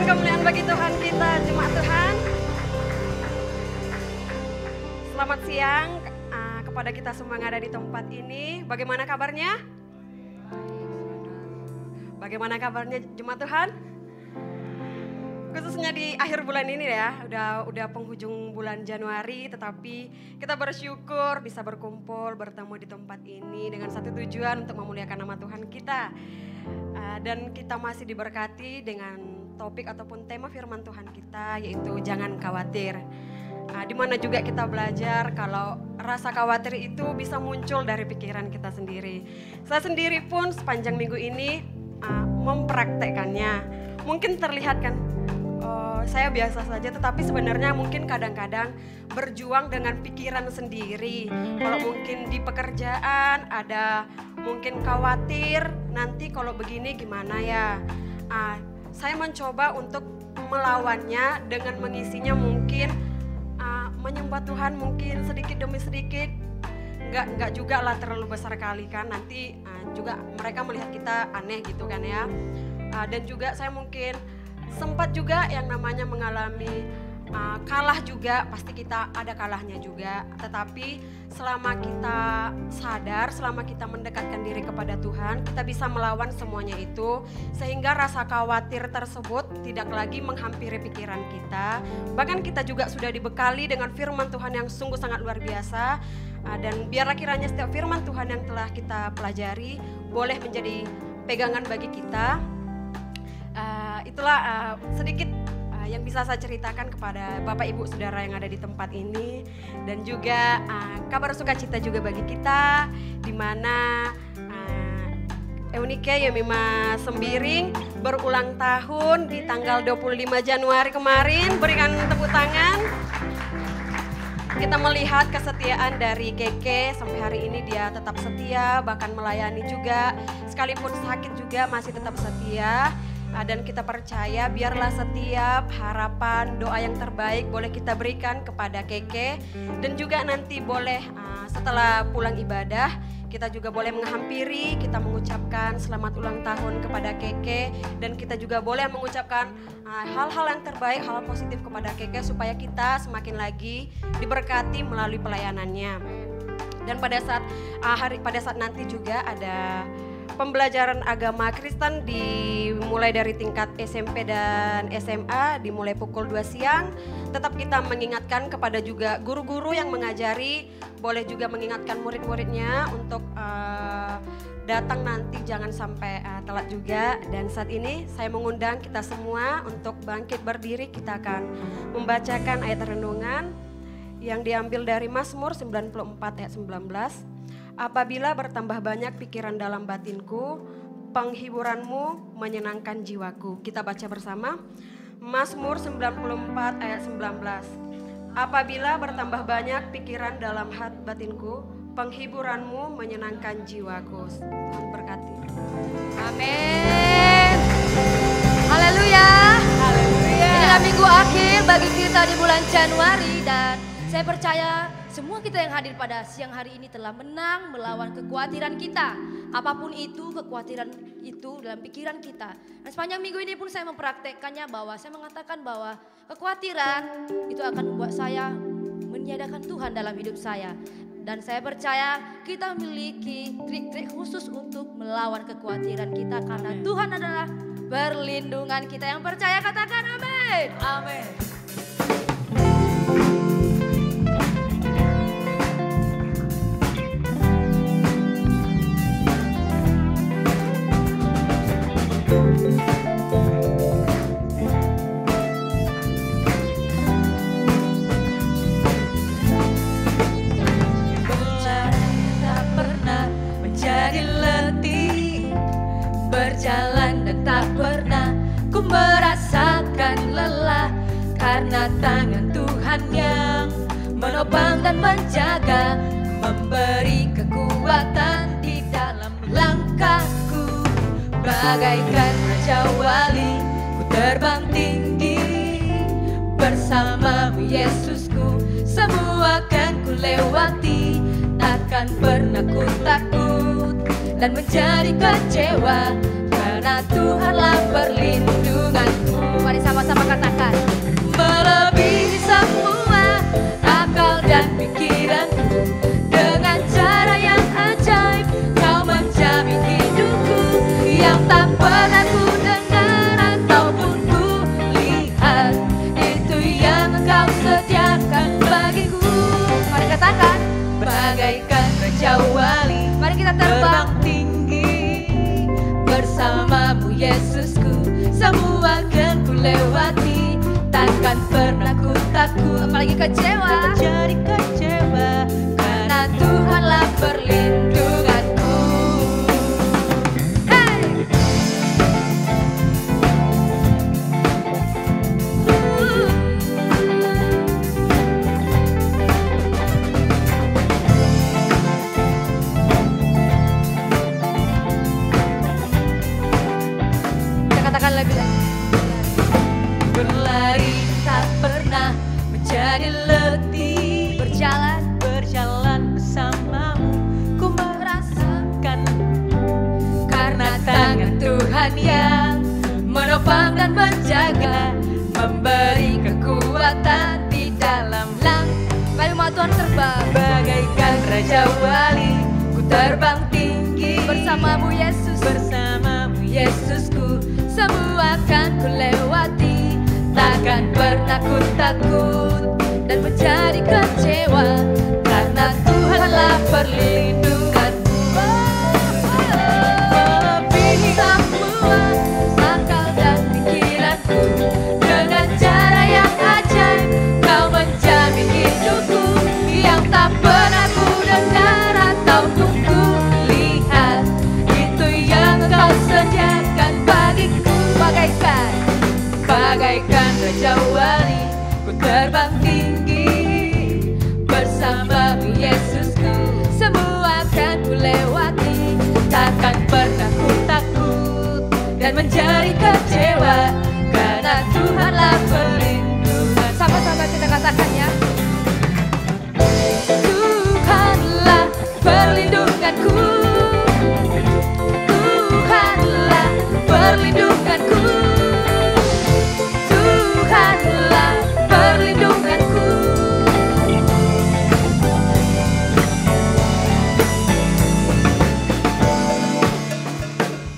kemuliaan bagi Tuhan kita, jemaat Tuhan. Selamat siang kepada kita semua yang ada di tempat ini. Bagaimana kabarnya? Bagaimana kabarnya jemaat Tuhan? Khususnya di akhir bulan ini ya, udah penghujung bulan Januari, tetapi kita bersyukur bisa berkumpul, bertemu di tempat ini dengan satu tujuan untuk memuliakan nama Tuhan kita. Dan kita masih diberkati dengan topik ataupun tema firman Tuhan kita, yaitu jangan khawatir. Di mana juga kita belajar kalau rasa khawatir itu bisa muncul dari pikiran kita sendiri. Saya sendiri pun sepanjang minggu ini mempraktekkannya. Mungkin terlihat kan, saya biasa saja, tetapi sebenarnya mungkin kadang-kadang berjuang dengan pikiran sendiri. Kalau mungkin di pekerjaan ada mungkin khawatir nanti kalau begini gimana ya. Saya mencoba untuk melawannya dengan mengisinya mungkin menyembah Tuhan mungkin sedikit demi sedikit. Enggak juga lah terlalu besar kali kan, nanti juga mereka melihat kita aneh gitu kan ya. Dan juga saya mungkin sempat juga yang namanya mengalami kalah juga, pasti kita ada kalahnya juga. Tetapi selama kita sadar, selama kita mendekatkan diri kepada Tuhan, kita bisa melawan semuanya itu. Sehingga rasa khawatir tersebut tidak lagi menghampiri pikiran kita. Bahkan kita juga sudah dibekali dengan firman Tuhan yang sungguh sangat luar biasa. Dan biarlah kiranya setiap firman Tuhan yang telah kita pelajari boleh menjadi pegangan bagi kita. Itulah sedikit yang bisa saya ceritakan kepada Bapak Ibu Saudara yang ada di tempat ini. Dan juga kabar sukacita juga bagi kita, di mana Eunike Yemima Sembiring berulang tahun di tanggal 25 Januari kemarin. Berikan tepuk tangan. Kita melihat kesetiaan dari Keke sampai hari ini, dia tetap setia, bahkan melayani juga. Sekalipun sakit juga masih tetap setia. Dan kita percaya biarlah setiap harapan, doa yang terbaik boleh kita berikan kepada Keke. Dan juga nanti boleh setelah pulang ibadah kita juga boleh menghampiri, kita mengucapkan selamat ulang tahun kepada Keke. Dan kita juga boleh mengucapkan hal-hal yang terbaik, hal positif kepada Keke supaya kita semakin lagi diberkati melalui pelayanannya. Dan pada saat nanti juga ada pembelajaran agama Kristen dimulai dari tingkat SMP dan SMA, dimulai pukul 2 siang. Tetap kita mengingatkan kepada juga guru-guru yang mengajari, boleh juga mengingatkan murid-muridnya untuk datang nanti, jangan sampai telat juga. Dan saat ini saya mengundang kita semua untuk bangkit berdiri. Kita akan membacakan ayat renungan yang diambil dari Mazmur 94 ayat 19. Apabila bertambah banyak pikiran dalam batinku, penghiburanmu menyenangkan jiwaku. Kita baca bersama. Mazmur 94 ayat 19. Apabila bertambah banyak pikiran dalam batinku, penghiburanmu menyenangkan jiwaku. Tuhan berkati. Amin. Haleluya. Haleluya. Inilah minggu akhir bagi kita di bulan Januari, dan saya percaya semua kita yang hadir pada siang hari ini telah menang melawan kekhawatiran kita. Apapun itu, kekhawatiran itu dalam pikiran kita. Dan sepanjang minggu ini pun saya mempraktekkannya, bahwa saya mengatakan bahwa kekhawatiran itu akan membuat saya meniadakan Tuhan dalam hidup saya. Dan saya percaya kita memiliki trik-trik khusus untuk melawan kekhawatiran kita, karena Tuhan adalah perlindungan kita. Yang percaya katakan amin. Amin. Berjalan dan tak pernah ku merasakan lelah, karena tangan Tuhan yang menopang dan menjaga, memberi kekuatan di dalam langkahku. Bagaikan raja wali, ku terbang tinggi bersamamu Yesusku. Semua akan ku lewati, takkan pernah ku takut dan menjadi kecewa, karena Tuhanlah perlindunganku. Mari sama semua akan ku lewati. Takkan pernah ku takut, apalagi kecewa, Jadi kecewa karena Tuhanlah perlindunganku. Hey! Kita katakan lebih lagi. Berlari tak pernah menjadi letih, berjalan bersamamu ku merasakan, karena tangan Tuhan yang menopang dan menjaga, memberi kekuatan di dalam Mari umat Tuhan terbang bagaikan Raja Wali. ku terbang tinggi bersamamu Yesus, Yesusku, semua akan ku lewati. Takkan pernah ku takut dan menjadi kecewa, karena Tuhanlah perlindunganku. Melebihi semua akal dan pikiranku, dengan cara yang ajaib kau menjamin hidupku, yang tak pernah ku dengar ataupun ku lihat. Itu yang kau sediakan bagiku, bagaikan Raja Wali. Ku terbang tinggi bersamamu Yesusku, semua akan ku lewati. Takkan pernah ku takut dan menjadi kecewa, karena Tuhanlah perlindungan. Sama-sama kita katakan ya. Tuhanlah perlindunganku, Tuhanlah perlindunganku, Tuhanlah perlindunganku.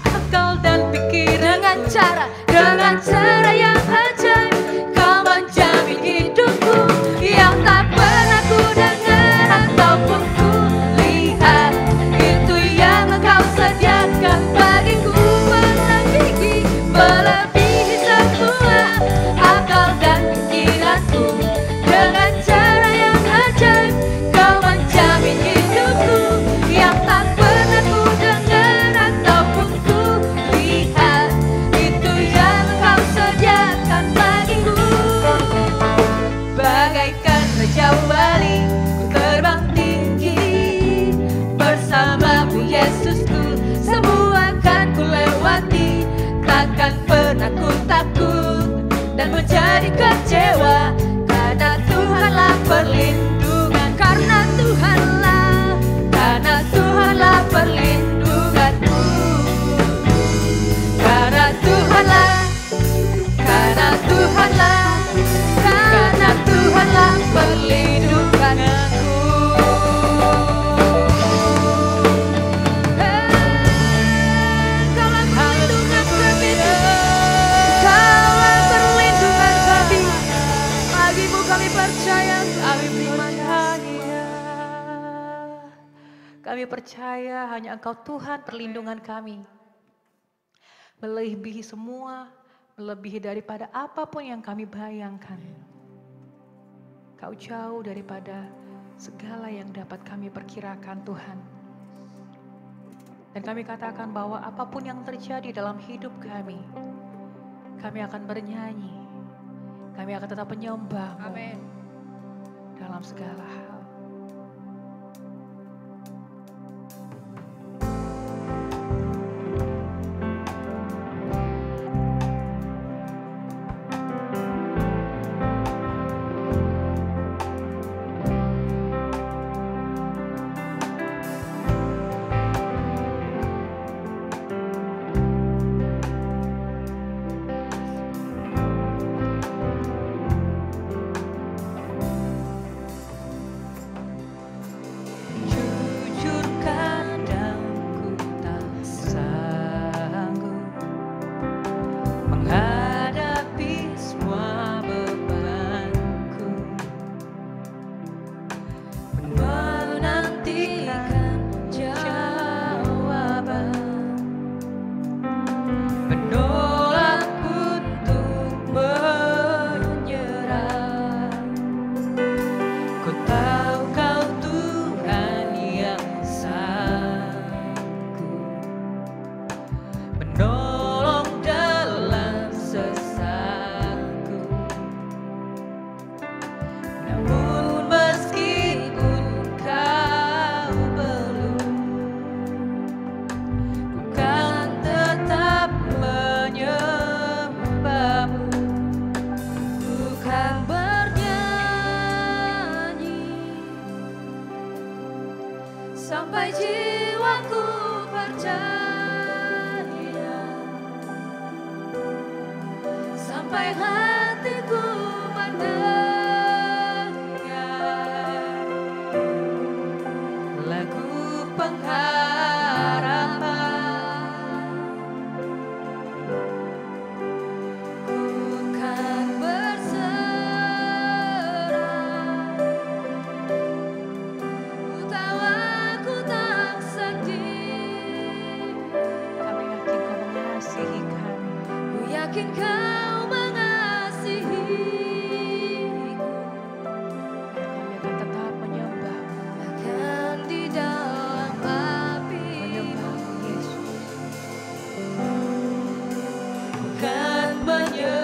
Akal dan pikiran Dengan cara yang ajaib kau menjamin hidupku, yang tak pernah ku dengar ataupun ku lihat. Itu yang engkau sediakan bagiku, melebihi semua akal dan pikiranku. Dengan cara yang ajaib kau menjamin hidupku, yang tak pernah ku dengar ataupun ku lihat. Itu yang engkau sediakan bagiku, bagaikan Raja Wali. Ku terbang tinggi bersamamu Yesusku, semua akan ku lewati. Takkan pernah ku takut dan menjadi kecewa, karena Tuhanlah perlindungan, karena Tuhanlah perlindunganku, karena Tuhanlah perlindunganku. Kaulah perlindungan kami, Kaulah perlindungan kami. Bagimu kami percaya, kami beriman. Kami percaya hanya Engkau Tuhan perlindungan kami. Melebihi semua, melebihi daripada apapun yang kami bayangkan. Kau jauh daripada segala yang dapat kami perkirakan Tuhan. Dan kami katakan bahwa apapun yang terjadi dalam hidup kami akan bernyanyi. Kami akan tetap menyembah Amin. dalam segala hal. sampai hatiku mendengar lagu pengharapan. Ku kan berserah, ku tahu aku tak sendiri. Kami yakin Kau mengasihi kami. Ku yakin Kau mengasihiku, Kami akan tetap menyembah-Mu, bahkan di dalam api. menyembah-Mu Yesus. Ku kan menyembah-Mu.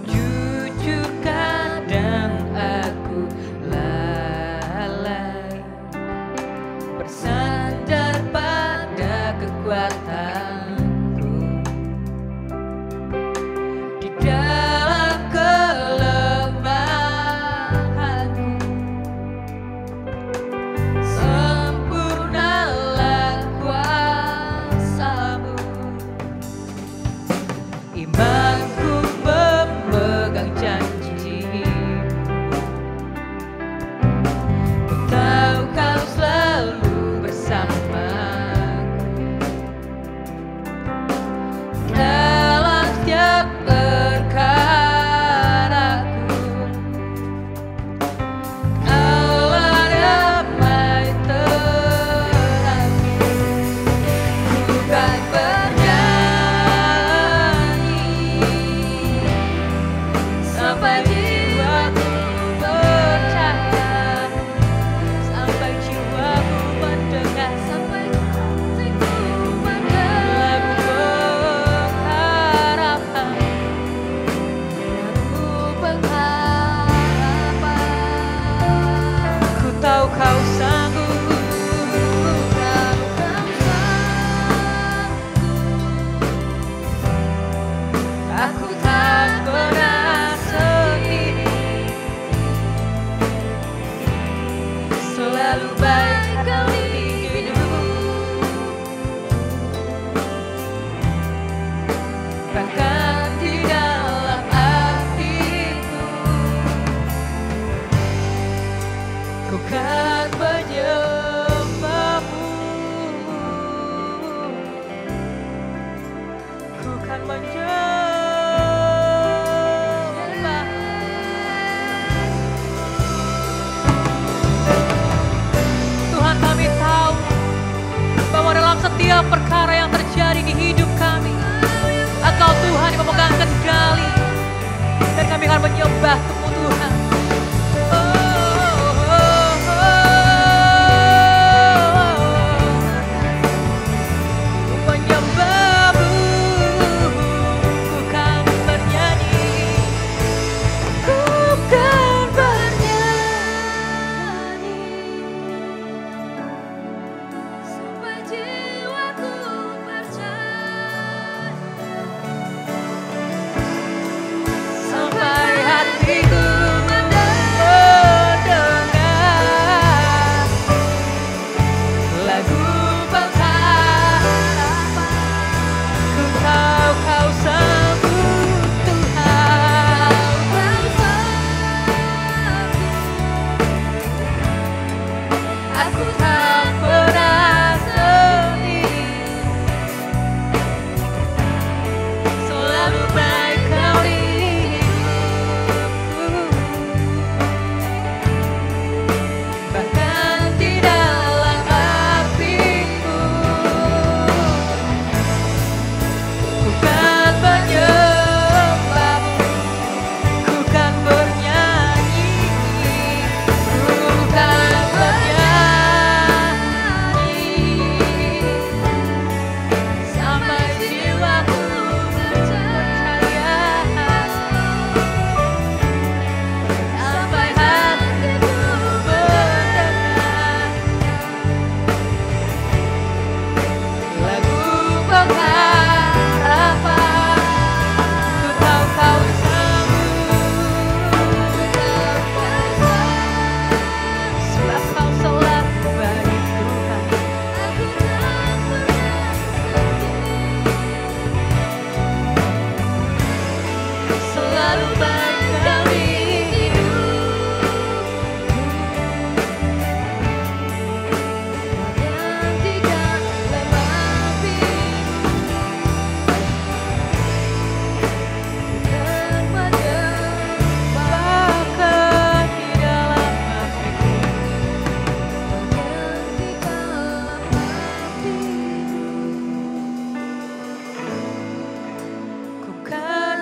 Jujur kadang aku lalai, bersandar pada kekuatanku. Di dalam kelemahanku, sempurnalah kuasa-Mu. Imanku memegang janji-Mu, ku tahu Kau selalu bersamaku dalam setiap perkaraku. Allah damai terangku, ku kan bernyanyi sampai jiwaku percaya, sampai jiwaku mendengar, sampai hatiku mendengar lagu pengharapan. Ku tahu Kau sanggup, ku tahu Kau sanggup. Aku tak pernah sendiri, selalu baik Kau di hidupku. Bahkan di dalam hatiku, ku kan menyembah-Mu, ku kan menyembah. Tuhan, kami tahu bahwa dalam setiap perkara yang terjadi di hidup kami, Engkau Tuhan yang memegang kendali, dan kami akan menyembah-Mu Tuhan. Menyembah-Mu, ku kan bernyanyi, ku kan bernyanyi Sampai jiwaku percaya, sampai hatiku Ku kan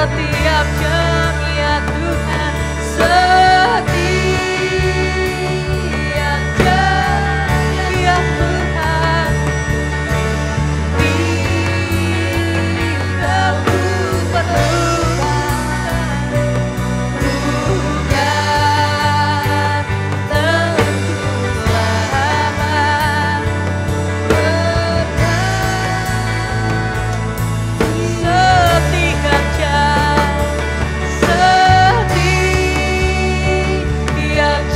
setiap jam ya Tuhan, setiap jam ya Tuhan. Bila ku perlukan, bukan tentu selamat setiap jam, setiap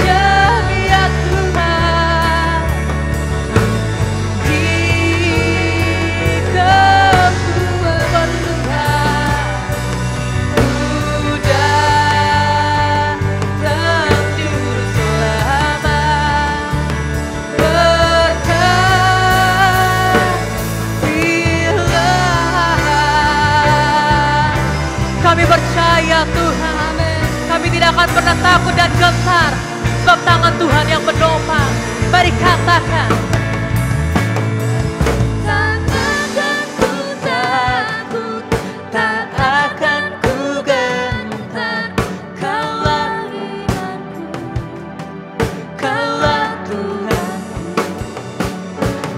jam ya Tuhan. Jika ku perlukan, udah terjun selamat berkat bila kami percaya Tuhan, kami tidak akan pernah takut dan gentar, sebab tangan Tuhan yang menopang. Mari katakan. Tak akan ku takut, tak akan ku gentar, Kaulah imanku, Kaulah Tuhanku.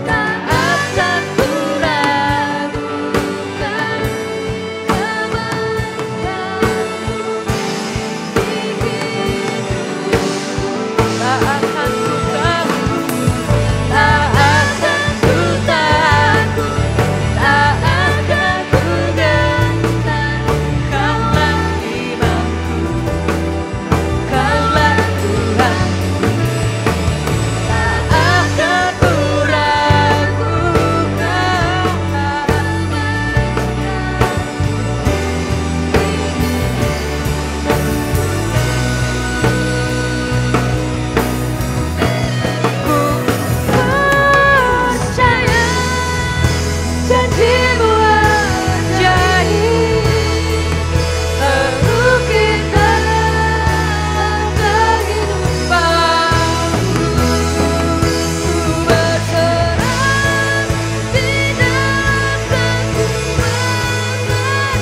Tak akan ku ragukan kebaikanmu di hidupku. Tak akan ku takut, tak akan ku takut, tak akan ku gentar, Kaulah imanku, Kaulah Tuhanku. Tak akan ku percaya janji-Mu ajaib, terukir dalam kehidupanku. Ku berserah di dalam kekuatan,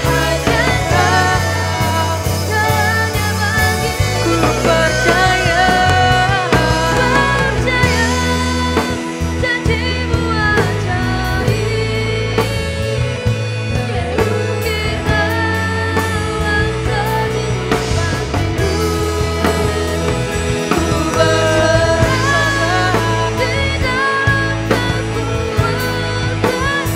hanya Kau segalanya bagiku. Percaya janji-Mu ajaib, terukir dalam kehidupanku. Ku berserah di dalam kekuatan,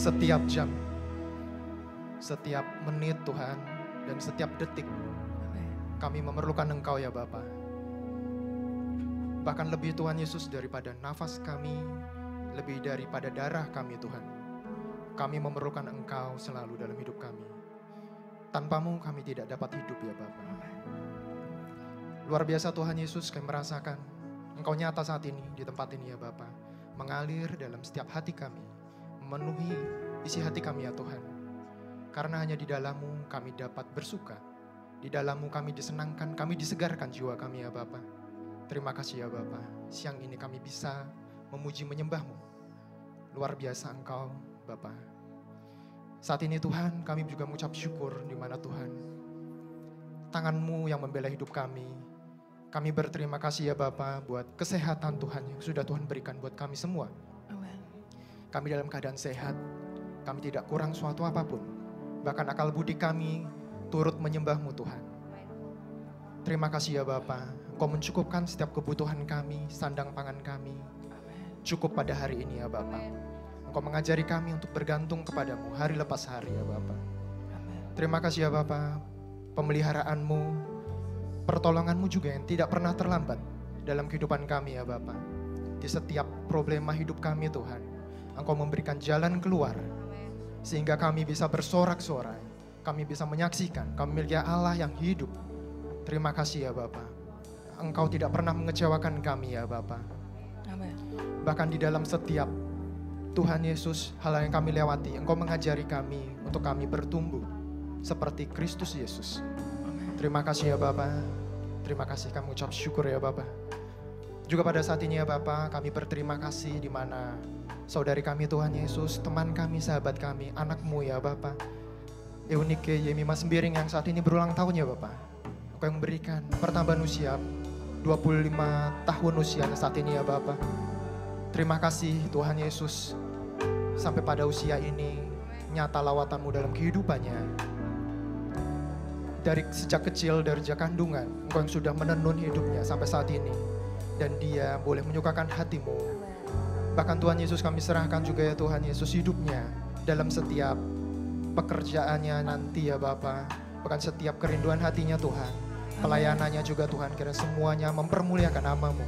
Setiap jam, setiap menit Tuhan, dan setiap detik kami memerlukan Engkau ya Bapa. Bahkan lebih Tuhan Yesus daripada nafas kami, lebih daripada darah kami Tuhan. Kami memerlukan Engkau selalu dalam hidup kami. Tanpamu kami tidak dapat hidup ya Bapa. Luar biasa Tuhan Yesus, kami merasakan Engkau nyata saat ini di tempat ini ya Bapa. Mengalir dalam setiap hati kami, memenuhi isi hati kami ya Tuhan. Karena hanya di dalam-Mu kami dapat bersuka. Di dalam-Mu kami disenangkan, kami disegarkan jiwa kami ya Bapa. Terima kasih ya Bapa. Siang ini kami bisa memuji menyembah-Mu. Luar biasa Engkau Bapa. Saat ini Tuhan kami juga mengucap syukur di mana Tuhan tangan-Mu yang membela hidup kami. Kami berterima kasih ya Bapa buat kesehatan Tuhan yang sudah Tuhan berikan buat kami semua. Kami dalam keadaan sehat, kami tidak kurang suatu apapun. Bahkan akal budi kami turut menyembah-Mu Tuhan. Terima kasih ya Bapa, Engkau mencukupkan setiap kebutuhan kami, sandang pangan kami. Cukup pada hari ini ya Bapa. Engkau mengajari kami untuk bergantung kepadamu hari lepas hari ya Bapa. Terima kasih ya Bapa, pemeliharaanmu, pertolonganmu juga yang tidak pernah terlambat dalam kehidupan kami ya Bapa. Di setiap problema hidup kami Tuhan, Engkau memberikan jalan keluar, sehingga kami bisa bersorak-sorai. kami bisa menyaksikan kami memiliki Allah yang hidup. Terima kasih ya Bapa. Engkau tidak pernah mengecewakan kami ya Bapa. Amin. Bahkan di dalam setiap Tuhan Yesus hal yang kami lewati, Engkau mengajari kami untuk kami bertumbuh seperti Kristus Yesus. Terima kasih ya Bapa. Terima kasih, kami ucap syukur ya Bapa. Juga pada saat ini ya Bapa, kami berterima kasih di mana saudari kami Tuhan Yesus, teman kami, sahabat kami, anakmu ya Bapa, Eunike Yemima Sembiring yang saat ini berulang tahun ya Bapa. Engkau yang memberikan pertambahan usia 25 tahun usia saat ini ya Bapa. Terima kasih Tuhan Yesus, sampai pada usia ini nyata lawatan-Mu dalam kehidupannya. Dari sejak kecil, dari sejak kandungan, Engkau yang sudah menenun hidupnya sampai saat ini. Dan dia boleh menyukakan hati-Mu. Bahkan Tuhan Yesus kami serahkan juga ya Tuhan Yesus hidupnya dalam setiap pekerjaannya nanti ya Bapa. Bahkan setiap kerinduan hatinya Tuhan. Pelayanannya juga Tuhan, kira semuanya mempermuliakan nama-Mu.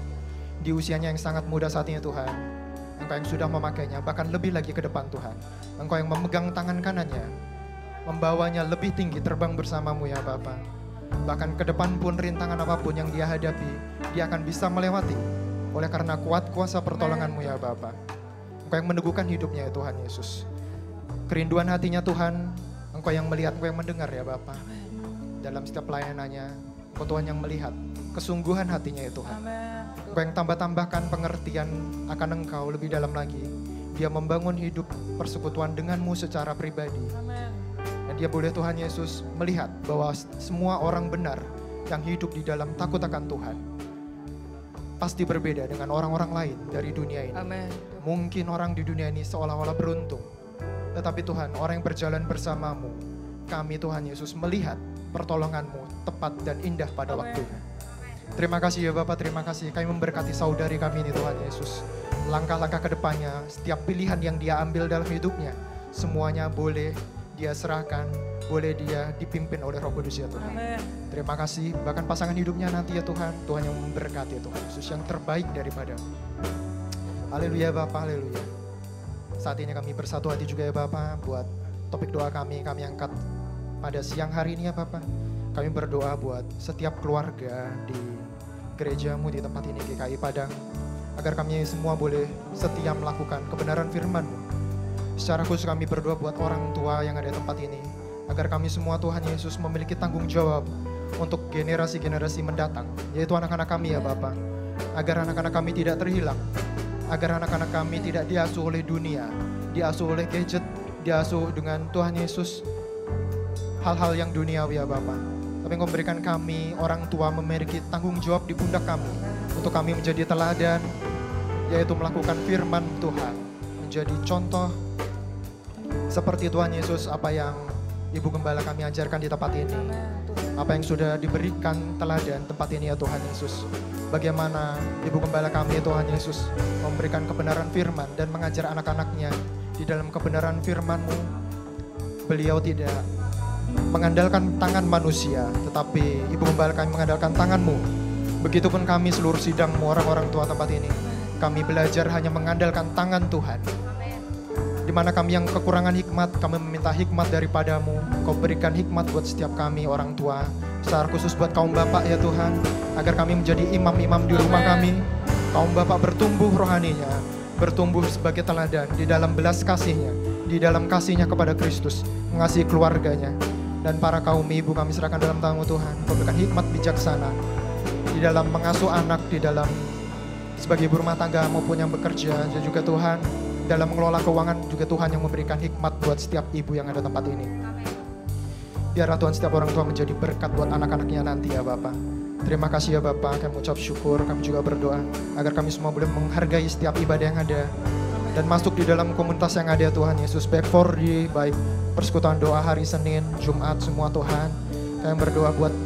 Di usianya yang sangat muda saat ini Tuhan, Engkau yang sudah memakainya, bahkan lebih lagi ke depan Tuhan. Engkau yang memegang tangan kanannya, membawanya lebih tinggi terbang bersama-Mu ya Bapa. Bahkan ke depan pun rintangan apapun yang dia hadapi, dia akan bisa melewati oleh karena kuat kuasa pertolongan-Mu ya Bapa. Engkau yang meneguhkan hidupnya ya Tuhan Yesus. Kerinduan hatinya Tuhan, Engkau yang melihat, Engkau yang mendengar ya Bapa. Dalam setiap pelayanannya, Engkau Tuhan yang melihat kesungguhan hatinya ya Tuhan. Engkau yang tambah-tambahkan pengertian akan Engkau lebih dalam lagi. Dia membangun hidup persekutuan dengan-Mu secara pribadi. Dan dia boleh Tuhan Yesus melihat bahwa semua orang benar yang hidup di dalam takut akan Tuhan pasti berbeda dengan orang-orang lain dari dunia ini. Amin. Mungkin orang di dunia ini seolah-olah beruntung, tetapi Tuhan, orang yang berjalan bersama-Mu, kami Tuhan Yesus melihat pertolongan-Mu tepat dan indah pada waktunya. Terima kasih ya Bapak, terima kasih. Kami memberkati saudari kami ini Tuhan Yesus. Langkah-langkah ke depannya, setiap pilihan yang dia ambil dalam hidupnya, semuanya boleh dia serahkan, boleh dia dipimpin oleh Roh Kudus ya Tuhan. Amin. Terima kasih, bahkan pasangan hidupnya nanti ya Tuhan, Tuhan yang memberkati ya Tuhan Yesus, yang terbaik daripada-Mu. Haleluya Bapak, haleluya. Saat ini kami bersatu hati juga ya Bapak, buat topik doa kami angkat pada siang hari ini ya Bapak. Kami berdoa buat setiap keluarga di gereja-Mu di tempat ini GKI Padang, agar kami semua boleh setia melakukan kebenaran firman-Mu. Secara khusus kami berdoa buat orang tua yang ada di tempat ini, agar kami semua Tuhan Yesus memiliki tanggung jawab untuk generasi-generasi mendatang, yaitu anak-anak kami ya Bapa. Agar anak-anak kami tidak terhilang, agar anak-anak kami tidak diasuh oleh dunia, diasuh oleh gadget, diasuh dengan Tuhan Yesus hal-hal yang duniawi ya Bapa. Tapi Engkau memberikan kami orang tua memiliki tanggung jawab di pundak kami, untuk kami menjadi teladan, yaitu melakukan firman Tuhan, menjadi contoh seperti Tuhan Yesus, apa yang Ibu Gembala kami ajarkan di tempat ini, apa yang sudah diberikan teladan tempat ini ya Tuhan Yesus. Bagaimana Ibu Gembala kami Tuhan Yesus memberikan kebenaran firman dan mengajar anak-anaknya di dalam kebenaran firman-Mu. Beliau tidak mengandalkan tangan manusia, tetapi Ibu Gembala kami mengandalkan tangan-Mu. Begitupun kami seluruh sidang-Mu, orang-orang tua tempat ini, kami belajar hanya mengandalkan tangan Tuhan. Di mana kami yang kekurangan hikmat, kami meminta hikmat daripada-Mu. Kau berikan hikmat buat setiap kami orang tua, secara khusus buat kaum bapak ya Tuhan, agar kami menjadi imam-imam di rumah kami. Kaum bapak bertumbuh rohaninya, bertumbuh sebagai teladan di dalam belas kasihnya, di dalam kasihnya kepada Kristus, mengasihi keluarganya. Dan para kaum ibu kami serahkan dalam tangan-Mu Tuhan. Kau berikan hikmat bijaksana di dalam mengasuh anak, di dalam sebagai ibu rumah tangga maupun yang bekerja, dan juga Tuhan dalam mengelola keuangan, juga Tuhan yang memberikan hikmat buat setiap ibu yang ada tempat ini. Biarlah Tuhan setiap orang tua menjadi berkat buat anak-anaknya nanti ya Bapak. Terima kasih ya Bapak, kami ucap syukur, kami juga berdoa agar kami semua boleh menghargai setiap ibadah yang ada dan masuk di dalam komunitas yang ada ya Tuhan Yesus, baik 4D, baik persekutuan doa hari Senin, Jumat, semua Tuhan. Kami berdoa buat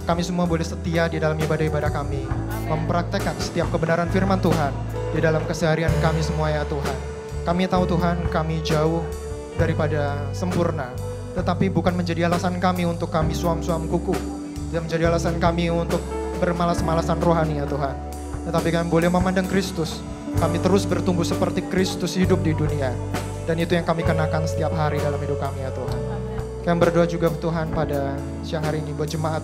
kami semua boleh setia di dalam ibadah-ibadah kami, mempraktekkan setiap kebenaran firman Tuhan di dalam keseharian kami semua ya Tuhan. Kami tahu Tuhan, kami jauh daripada sempurna, tetapi bukan menjadi alasan kami untuk kami suam-suam kuku, dan menjadi alasan kami untuk bermalas-malasan rohani ya Tuhan. Tetapi kami boleh memandang Kristus, kami terus bertumbuh seperti Kristus hidup di dunia, dan itu yang kami kenakan setiap hari dalam hidup kami ya Tuhan. Kami berdoa juga Tuhan pada siang hari ini buat jemaat,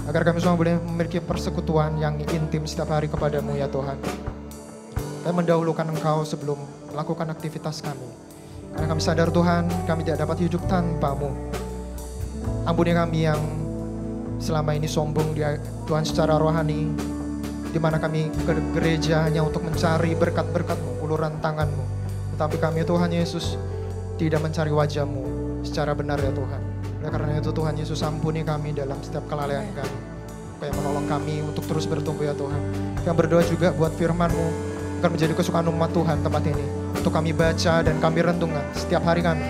agar kami semua boleh memiliki persekutuan yang intim setiap hari kepadamu ya Tuhan. Kami mendahulukan Engkau sebelum melakukan aktivitas kami. Karena kami sadar Tuhan, kami tidak dapat hidup tanpa-Mu. Ampuni kami yang selama ini sombong dia Tuhan secara rohani, di mana kami ke gereja hanya untuk mencari berkat-berkat-Mu, uluran tangan-Mu. Tetapi kami Tuhan Yesus tidak mencari wajah-Mu secara benar ya Tuhan. Oleh karena itu Tuhan Yesus ampuni kami dalam setiap kelalaian kami. Supaya menolong kami untuk terus bertumbuh ya Tuhan. Kami berdoa juga buat firman-Mu akan menjadi kesukaan umat Tuhan tempat ini. Untuk kami baca dan kami renungkan setiap hari kami.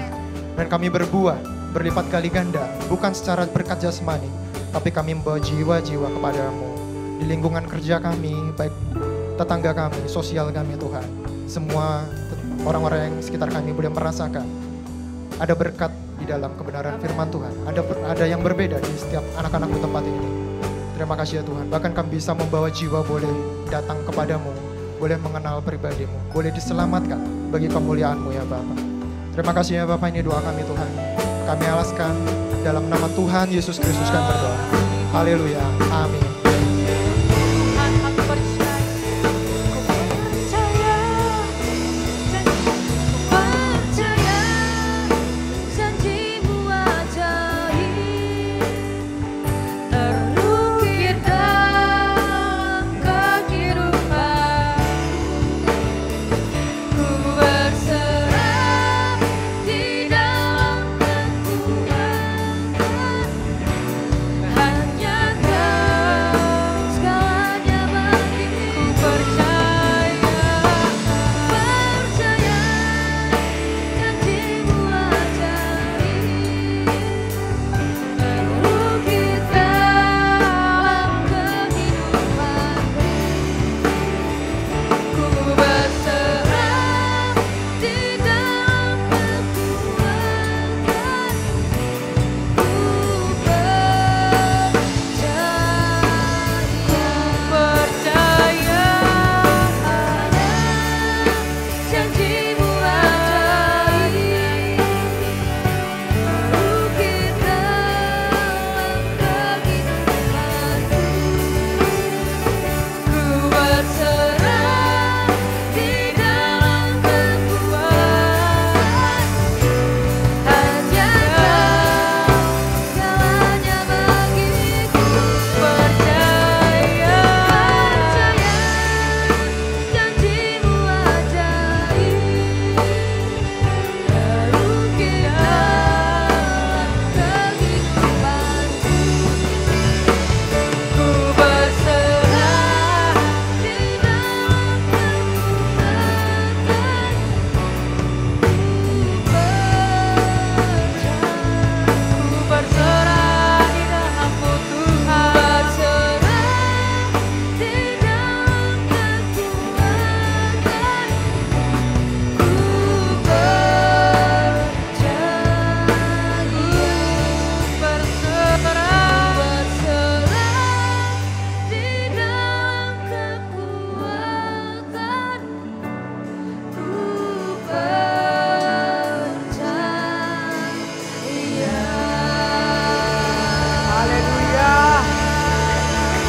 Dan kami berbuah, berlipat kali ganda. Bukan secara berkat jasmani, tapi kami membawa jiwa-jiwa kepada-Mu. Di lingkungan kerja kami, baik tetangga kami, sosial kami Tuhan. Semua orang-orang yang sekitar kami boleh merasakan ada berkat di dalam kebenaran firman Tuhan. Ada yang berbeda di setiap anak-anak-Mu tempat ini. Terima kasih ya Tuhan. Bahkan kami bisa membawa jiwa boleh datang kepadamu, boleh mengenal pribadi-Mu, boleh diselamatkan bagi kemuliaan-Mu ya Bapa. Terima kasih ya Bapa, ini doa kami Tuhan. Kami alaskan dalam nama Tuhan Yesus Kristus kami berdoa. Haleluya. Amin.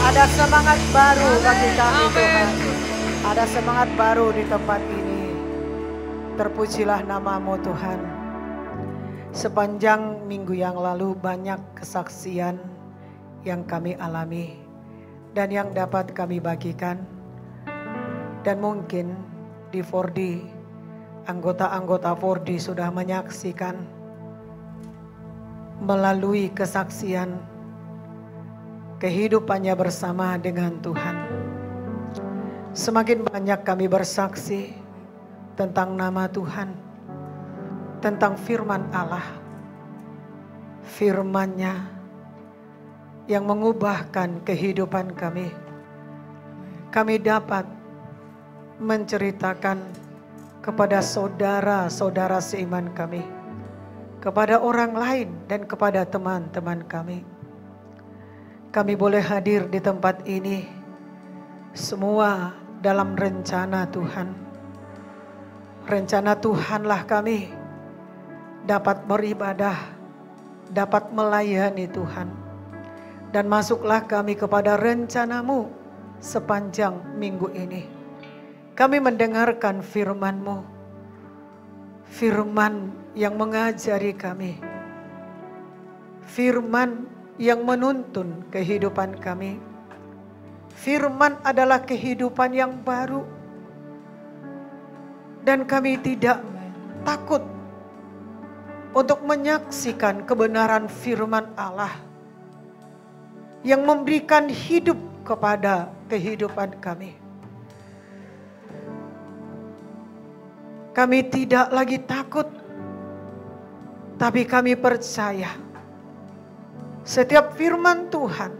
Ada semangat baru bagi kami Tuhan. Ada semangat baru di tempat ini. Terpujilah nama-Mu Tuhan. Sepanjang minggu yang lalu banyak kesaksian yang kami alami dan yang dapat kami bagikan. Dan mungkin di 4D, anggota-anggota 4D sudah menyaksikan melalui kesaksian kehidupannya bersama dengan Tuhan. Semakin banyak kami bersaksi tentang nama Tuhan, tentang firman Allah, firman-Nya yang mengubahkan kehidupan kami. Kami dapat menceritakan kepada saudara-saudara seiman kami, kepada orang lain dan kepada teman-teman kami. Kami boleh hadir di tempat ini semua dalam rencana Tuhan. Rencana Tuhanlah kami dapat beribadah dapat melayani Tuhan. Dan masuklah kami kepada rencana-Mu sepanjang minggu ini. Kami mendengarkan firman-Mu, firman yang mengajari kami, firman yang menuntun kehidupan kami. Firman adalah kehidupan yang baru. Dan kami tidak takut untuk menyaksikan kebenaran firman Allah yang memberikan hidup kepada kehidupan kami. Kami tidak lagi takut, tapi kami percaya setiap firman Tuhan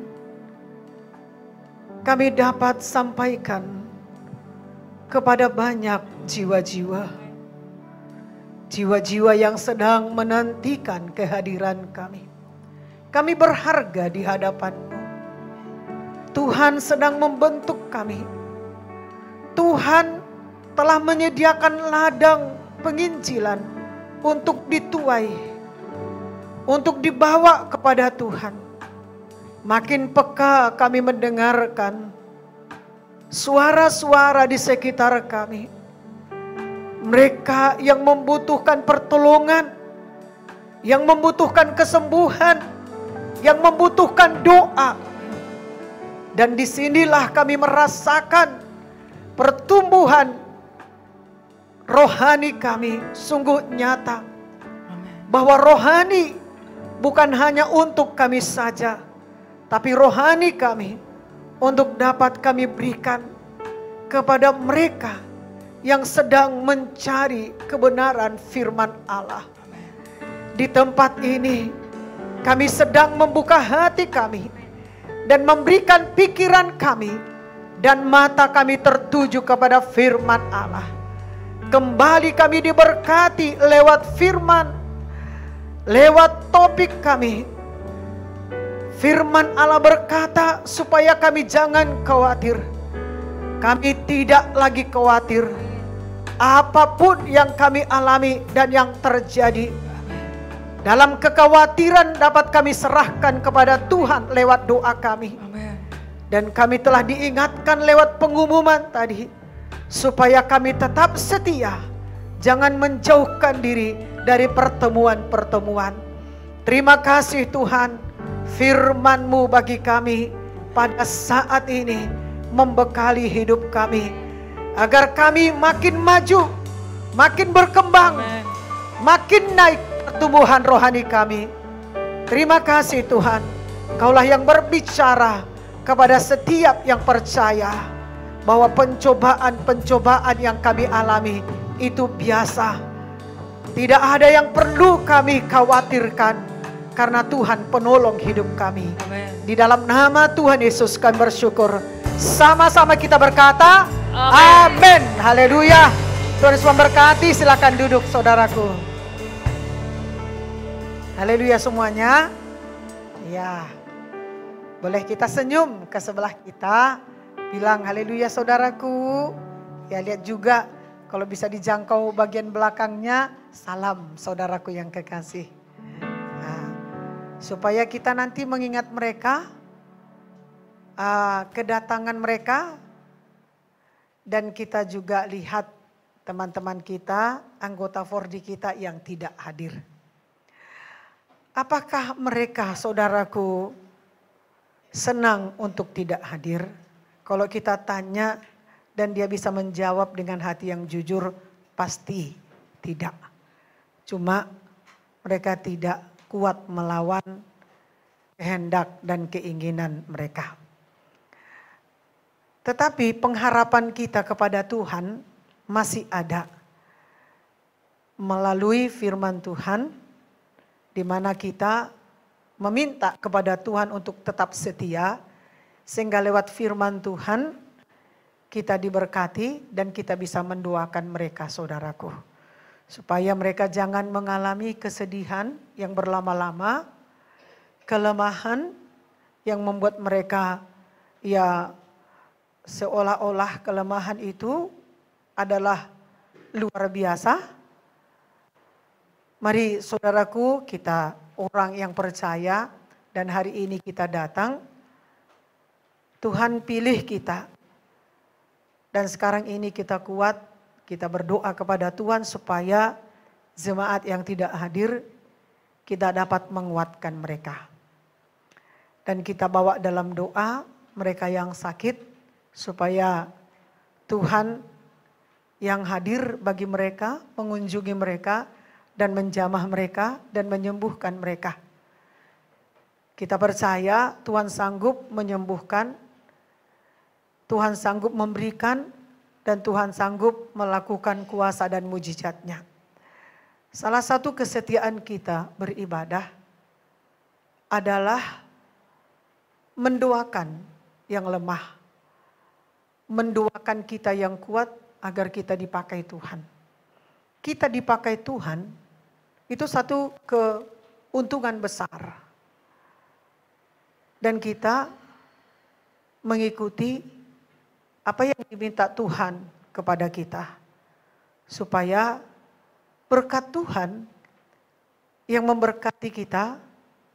kami dapat sampaikan kepada banyak jiwa-jiwa. Jiwa-jiwa yang sedang menantikan kehadiran kami. Kami berharga di hadapan-Mu. Tuhan sedang membentuk kami. Tuhan telah menyediakan ladang penginjilan untuk dituai, untuk dibawa kepada Tuhan. Makin peka kami mendengarkan suara-suara di sekitar kami. Mereka yang membutuhkan pertolongan, yang membutuhkan kesembuhan, yang membutuhkan doa. Dan disinilah kami merasakan pertumbuhan rohani kami sungguh nyata. Bahwa rohani bukan hanya untuk kami saja, tapi rohani kami untuk dapat kami berikan kepada mereka yang sedang mencari kebenaran firman Allah. Di tempat ini kami sedang membuka hati kami dan memberikan pikiran kami dan mata kami tertuju kepada firman Allah. Kembali kami diberkati lewat firman, lewat topik kami. Firman Allah berkata supaya kami jangan khawatir. Kami tidak lagi khawatir apapun yang kami alami dan yang terjadi. Dalam kekhawatiran dapat kami serahkan kepada Tuhan lewat doa kami. Dan kami telah diingatkan lewat pengumuman tadi, supaya kami tetap setia, jangan menjauhkan diri dari pertemuan-pertemuan. Terima kasih Tuhan, firman-Mu bagi kami pada saat ini membekali hidup kami, agar kami makin maju, makin berkembang, makin naik pertumbuhan rohani kami. Terima kasih Tuhan, Kaulah yang berbicara kepada setiap yang percaya bahwa pencobaan-pencobaan yang kami alami itu biasa. Tidak ada yang perlu kami khawatirkan, karena Tuhan penolong hidup kami. Amen. Di dalam nama Tuhan Yesus kami bersyukur. Sama-sama kita berkata, amin. Haleluya. Tuhan Yesus memberkati. Silakan duduk saudaraku. Haleluya semuanya. Ya, boleh kita senyum ke sebelah kita. Bilang haleluya saudaraku. Ya, lihat juga kalau bisa dijangkau bagian belakangnya. Salam saudaraku yang kekasih. Nah, supaya kita nanti mengingat mereka, kedatangan mereka, dan kita juga lihat teman-teman kita, anggota Fordi kita yang tidak hadir. Apakah mereka saudaraku senang untuk tidak hadir? Kalau kita tanya dan dia bisa menjawab dengan hati yang jujur, pasti tidak. Cuma mereka tidak kuat melawan kehendak dan keinginan mereka. Tetapi pengharapan kita kepada Tuhan masih ada. Melalui firman Tuhan, di mana kita meminta kepada Tuhan untuk tetap setia, sehingga lewat firman Tuhan kita diberkati dan kita bisa mendoakan mereka saudaraku. Supaya mereka jangan mengalami kesedihan yang berlama-lama, kelemahan yang membuat mereka ya seolah-olah kelemahan itu adalah luar biasa. Mari saudaraku kita orang yang percaya dan hari ini kita datang. Tuhan pilih kita. Dan sekarang ini kita kuat, kita berdoa kepada Tuhan supaya jemaat yang tidak hadir, kita dapat menguatkan mereka. Dan kita bawa dalam doa mereka yang sakit, supaya Tuhan yang hadir bagi mereka, mengunjungi mereka, dan menjamah mereka, dan menyembuhkan mereka. Kita percaya Tuhan sanggup menyembuhkan, Tuhan sanggup memberikan, dan Tuhan sanggup melakukan kuasa dan mujizatnya. Salah satu kesetiaan kita beribadah adalah mendoakan yang lemah. Mendoakan kita yang kuat agar kita dipakai Tuhan. Kita dipakai Tuhan itu satu keuntungan besar. Dan kita mengikuti apa yang diminta Tuhan kepada kita. Supaya berkat Tuhan yang memberkati kita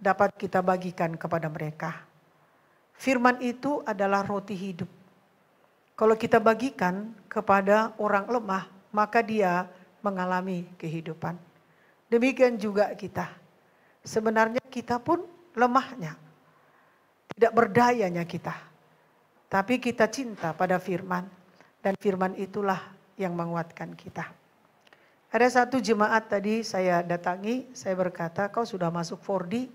dapat kita bagikan kepada mereka. Firman itu adalah roti hidup. Kalau kita bagikan kepada orang lemah, maka dia mengalami kehidupan. Demikian juga kita. Sebenarnya kita pun lemahnya. Tidak berdayanya kita. Tapi kita cinta pada firman. Dan firman itulah yang menguatkan kita. Ada satu jemaat tadi saya datangi, saya berkata, kau sudah masuk 4D?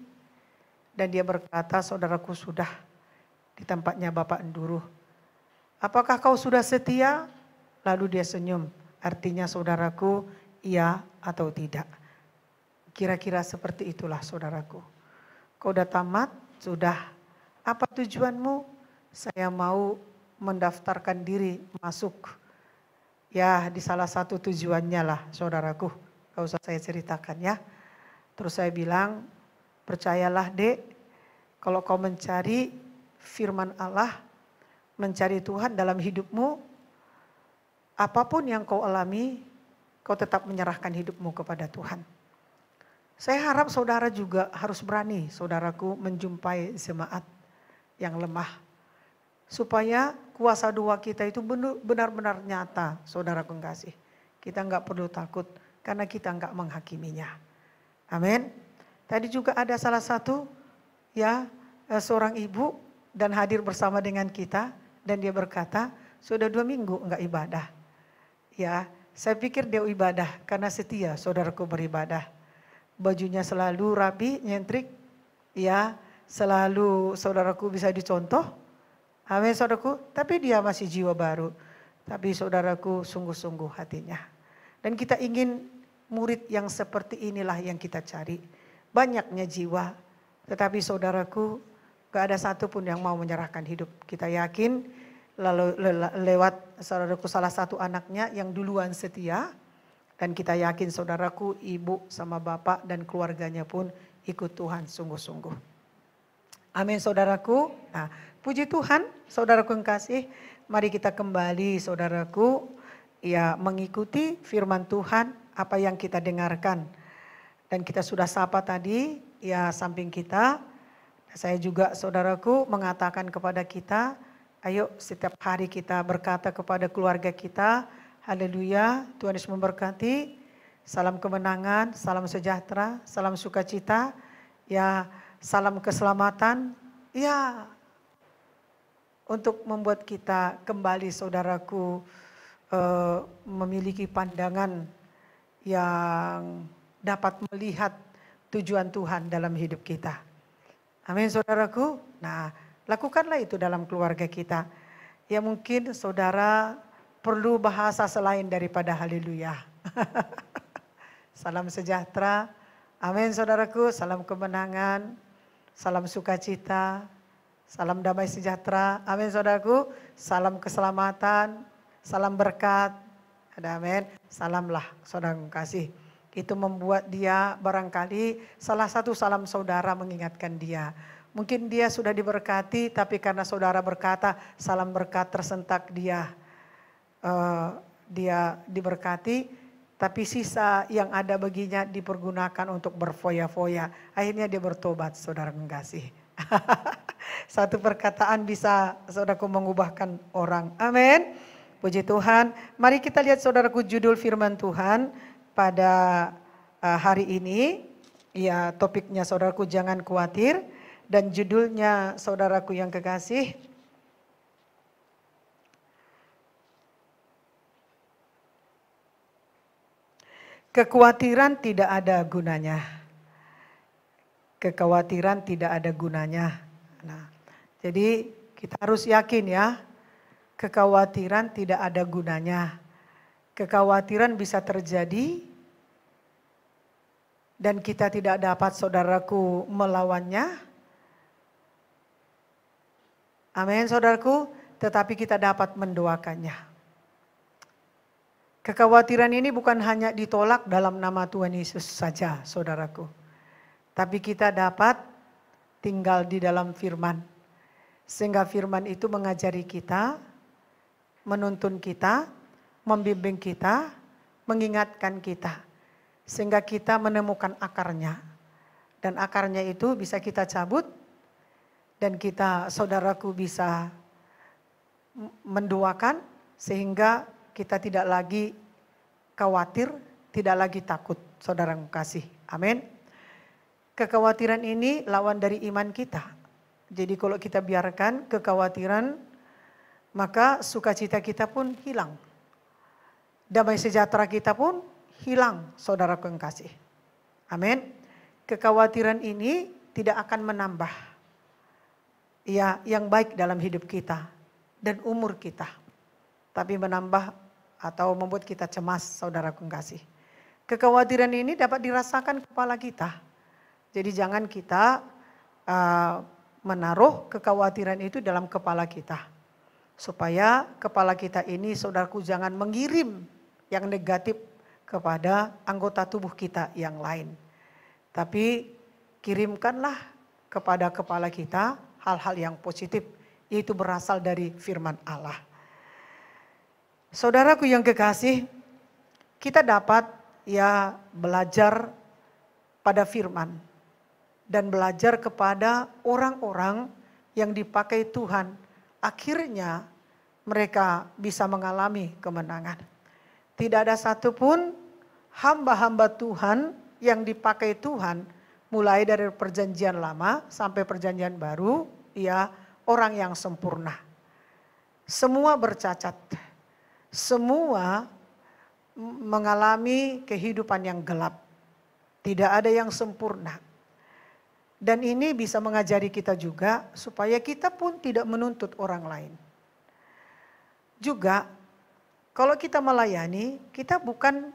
Dan dia berkata, saudaraku sudah di tempatnya Bapak Enduru. Apakah kau sudah setia? Lalu dia senyum. Artinya saudaraku, iya atau tidak. Kira-kira seperti itulah saudaraku. Kau udah tamat? Sudah. Apa tujuanmu? Saya mau mendaftarkan diri masuk. Ya di salah satu tujuannya lah saudaraku. Gak usah saya ceritakan ya. Terus saya bilang, percayalah Dek, kalau kau mencari firman Allah, mencari Tuhan dalam hidupmu, apapun yang kau alami, kau tetap menyerahkan hidupmu kepada Tuhan. Saya harap saudara juga harus berani, saudaraku, menjumpai jemaat yang lemah. Supaya kuasa doa kita itu benar-benar nyata, saudara kekasih. Kita enggak perlu takut karena kita enggak menghakiminya. Amin. Tadi juga ada salah satu ya seorang ibu dan hadir bersama dengan kita dan dia berkata, sudah 2 minggu enggak ibadah. Ya, saya pikir dia ibadah karena setia saudaraku beribadah. Bajunya selalu rapi, nyentrik, ya selalu saudaraku bisa dicontoh. Amin saudaraku, tapi dia masih jiwa baru. Tapi saudaraku sungguh-sungguh hatinya. Dan kita ingin murid yang seperti inilah yang kita cari. Banyaknya jiwa, tetapi saudaraku gak ada satupun yang mau menyerahkan hidup. Kita yakin lalu lewat saudaraku salah satu anaknya yang duluan setia. Dan kita yakin saudaraku ibu sama bapak dan keluarganya pun ikut Tuhan sungguh-sungguh. Amin saudaraku. Nah, puji Tuhan, saudaraku yang kasih, mari kita kembali saudaraku, ya mengikuti firman Tuhan, apa yang kita dengarkan. Dan kita sudah sapa tadi, ya samping kita, saya juga saudaraku mengatakan kepada kita, ayo setiap hari kita berkata kepada keluarga kita, haleluya, Tuhan Yesus memberkati, salam kemenangan, salam sejahtera, salam sukacita, ya salam keselamatan, ya untuk membuat kita kembali saudaraku memiliki pandangan yang dapat melihat tujuan Tuhan dalam hidup kita. Amin saudaraku. Nah lakukanlah itu dalam keluarga kita. Ya mungkin saudara perlu bahasa selain daripada haleluya. Salam sejahtera. Amin saudaraku. Salam kemenangan. Salam sukacita. Salam damai sejahtera. Amin saudaraku. Salam keselamatan. Salam berkat. Ada amin. Salamlah saudara kasih. Itu membuat dia barangkali salah satu salam saudara mengingatkan dia. Mungkin dia sudah diberkati tapi karena saudara berkata salam berkat tersentak dia. Dia diberkati. Tapi sisa yang ada baginya dipergunakan untuk berfoya-foya. Akhirnya dia bertobat, saudara mengasihi. Satu perkataan bisa saudaraku mengubahkan orang. Amin. Puji Tuhan. Mari kita lihat saudaraku judul firman Tuhan pada hari ini. Ya, topiknya saudaraku jangan khawatir. Dan judulnya saudaraku yang kekasih, kekhawatiran tidak ada gunanya. Kekhawatiran tidak ada gunanya. Nah, jadi kita harus yakin ya, kekhawatiran tidak ada gunanya. Kekhawatiran bisa terjadi dan kita tidak dapat saudaraku melawannya. Amin saudaraku, tetapi kita dapat mendoakannya. Kekhawatiran ini bukan hanya ditolak dalam nama Tuhan Yesus saja, saudaraku. Tapi kita dapat tinggal di dalam firman. Sehingga firman itu mengajari kita, menuntun kita, membimbing kita, mengingatkan kita. Sehingga kita menemukan akarnya. Dan akarnya itu bisa kita cabut. Dan kita, saudaraku, bisa mendoakan sehingga kita tidak lagi khawatir, tidak lagi takut, saudara yang kasih. Amin. Kekhawatiran ini lawan dari iman kita. Jadi kalau kita biarkan kekhawatiran, maka sukacita kita pun hilang. Damai sejahtera kita pun hilang, saudaraku yang kasih. Amin. Kekhawatiran ini tidak akan menambah ya yang baik dalam hidup kita dan umur kita. Tapi menambah atau membuat kita cemas, saudaraku yang kasih. Kekhawatiran ini dapat dirasakan kepala kita. Jadi jangan kita menaruh kekhawatiran itu dalam kepala kita. Supaya kepala kita ini, saudaraku, jangan mengirim yang negatif kepada anggota tubuh kita yang lain. Tapi kirimkanlah kepada kepala kita hal-hal yang positif, yaitu berasal dari firman Allah. Saudaraku yang kekasih, kita dapat ya belajar pada firman dan belajar kepada orang-orang yang dipakai Tuhan. Akhirnya mereka bisa mengalami kemenangan. Tidak ada satupun hamba-hamba Tuhan yang dipakai Tuhan mulai dari perjanjian lama sampai perjanjian baru, ya orang yang sempurna. Semua bercacat. Semua mengalami kehidupan yang gelap. Tidak ada yang sempurna. Dan ini bisa mengajari kita juga supaya kita pun tidak menuntut orang lain. Juga kalau kita melayani, kita bukan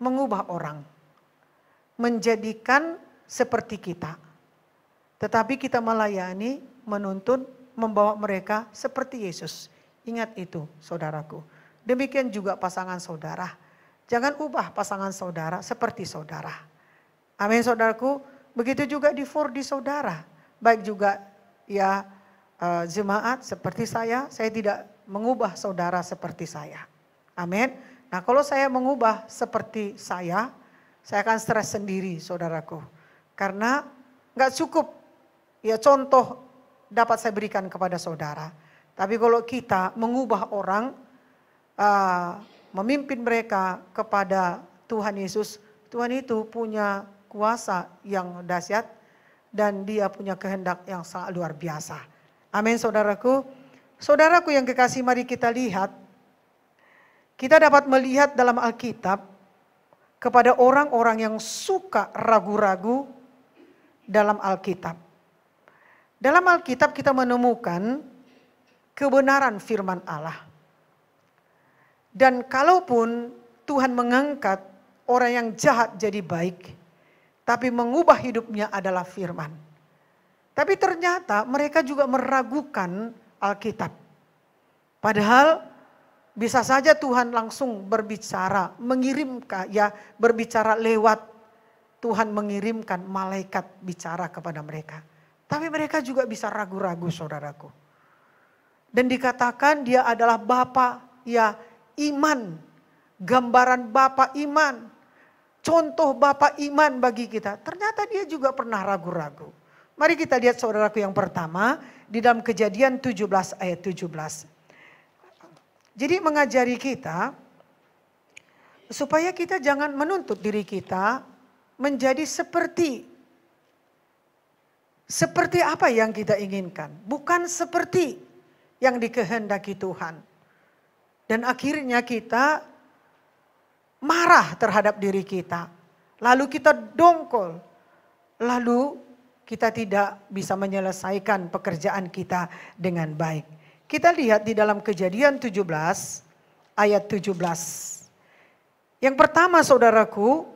mengubah orang. Menjadikan seperti kita. Tetapi kita melayani, menuntun, membawa mereka seperti Yesus. Ingat itu, saudaraku. Demikian juga pasangan saudara. Jangan ubah pasangan saudara seperti saudara. Amin, saudaraku. Begitu juga di 4D saudara. Baik juga ya jemaat seperti saya tidak mengubah saudara seperti saya. Amin. Nah kalau saya mengubah seperti saya akan stres sendiri, saudaraku. Karena gak cukup ya contoh dapat saya berikan kepada saudara. Tapi kalau kita mengubah orang, memimpin mereka kepada Tuhan Yesus, Tuhan itu punya kuasa yang dahsyat dan dia punya kehendak yang sangat luar biasa. Amin, saudaraku. Saudaraku yang kekasih, mari kita lihat. Kita dapat melihat dalam Alkitab kepada orang-orang yang suka ragu-ragu dalam Alkitab. Dalam Alkitab kita menemukan kebenaran firman Allah. Dan kalaupun Tuhan mengangkat orang yang jahat jadi baik, tapi mengubah hidupnya adalah firman. Tapi ternyata mereka juga meragukan Alkitab. Padahal bisa saja Tuhan langsung berbicara, mengirimkan, ya berbicara lewat Tuhan mengirimkan malaikat bicara kepada mereka. Tapi mereka juga bisa ragu-ragu, saudaraku. Dan dikatakan dia adalah bapa ya iman gambaran Bapak iman, contoh Bapak iman bagi kita. Ternyata dia juga pernah ragu-ragu. Mari kita lihat saudaraku yang pertama di dalam Kejadian 17 ayat 17. Jadi mengajari kita supaya kita jangan menuntut diri kita menjadi seperti apa yang kita inginkan. Bukan seperti yang dikehendaki Tuhan. Dan akhirnya kita marah terhadap diri kita. Lalu kita dongkol. Lalu kita tidak bisa menyelesaikan pekerjaan kita dengan baik. Kita lihat di dalam Kejadian 17 ayat 17. Yang pertama saudaraku,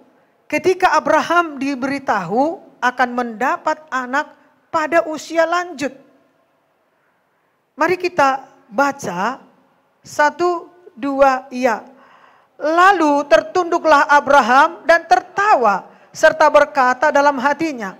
ketika Abraham diberitahu akan mendapat anak pada usia lanjut. Mari kita baca 1, 2, iya. Lalu tertunduklah Abraham dan tertawa serta berkata dalam hatinya,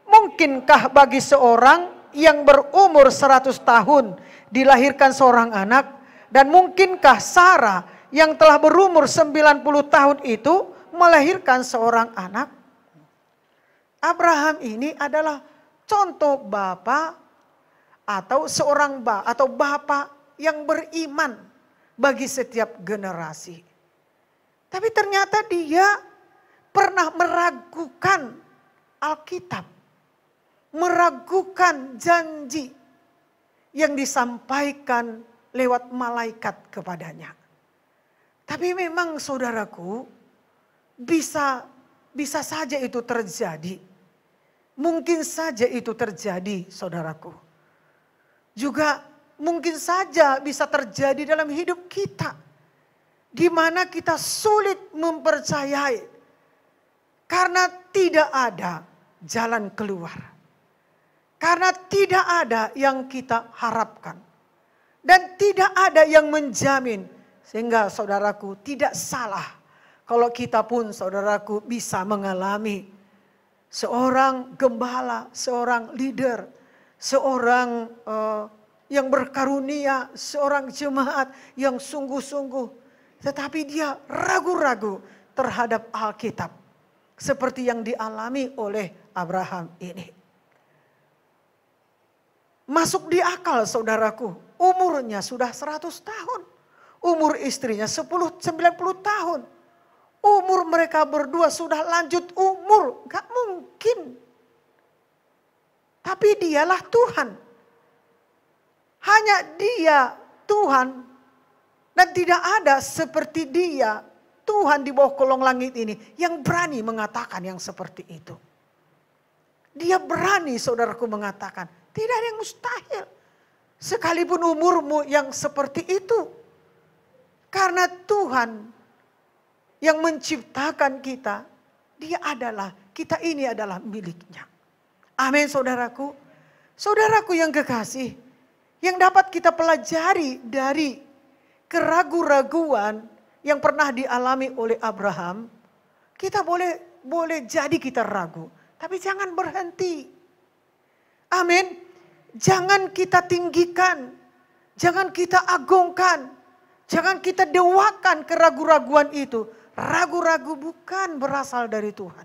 mungkinkah bagi seorang yang berumur 100 tahun dilahirkan seorang anak, dan mungkinkah Sarah yang telah berumur 90 tahun itu melahirkan seorang anak? Abraham ini adalah contoh bapak atau seorang bapak yang beriman bagi setiap generasi. Tapi ternyata dia pernah meragukan Alkitab, meragukan janji yang disampaikan lewat malaikat kepadanya. Tapi memang saudaraku, bisa saja itu terjadi. Mungkin saja itu terjadi saudaraku. Juga mungkin saja bisa terjadi dalam hidup kita. Di mana kita sulit mempercayai. Karena tidak ada jalan keluar. Karena tidak ada yang kita harapkan. Dan tidak ada yang menjamin. Sehingga saudaraku tidak salah. Kalau kita pun saudaraku bisa mengalami seorang gembala, seorang leader, seorang yang berkarunia, seorang jemaat yang sungguh-sungguh. Tetapi dia ragu-ragu terhadap Alkitab. Seperti yang dialami oleh Abraham ini. Masuk di akal saudaraku, umurnya sudah 100 tahun. Umur istrinya 90 tahun. Umur mereka berdua sudah lanjut umur. Gak mungkin. Tapi dialah Tuhan. Hanya dia Tuhan. Dan tidak ada seperti dia Tuhan di bawah kolong langit ini yang berani mengatakan yang seperti itu. Dia berani saudaraku mengatakan. Tidak ada yang mustahil. Sekalipun umurmu yang seperti itu. Karena Tuhan yang menciptakan kita, kita ini adalah miliknya. Amin saudaraku. Saudaraku yang kekasih, yang dapat kita pelajari dari keraguan-raguan yang pernah dialami oleh Abraham, kita boleh jadi kita ragu, tapi jangan berhenti. Amin. Jangan kita tinggikan, jangan kita agungkan, jangan kita dewakan keraguan-raguan itu. Ragu-ragu bukan berasal dari Tuhan.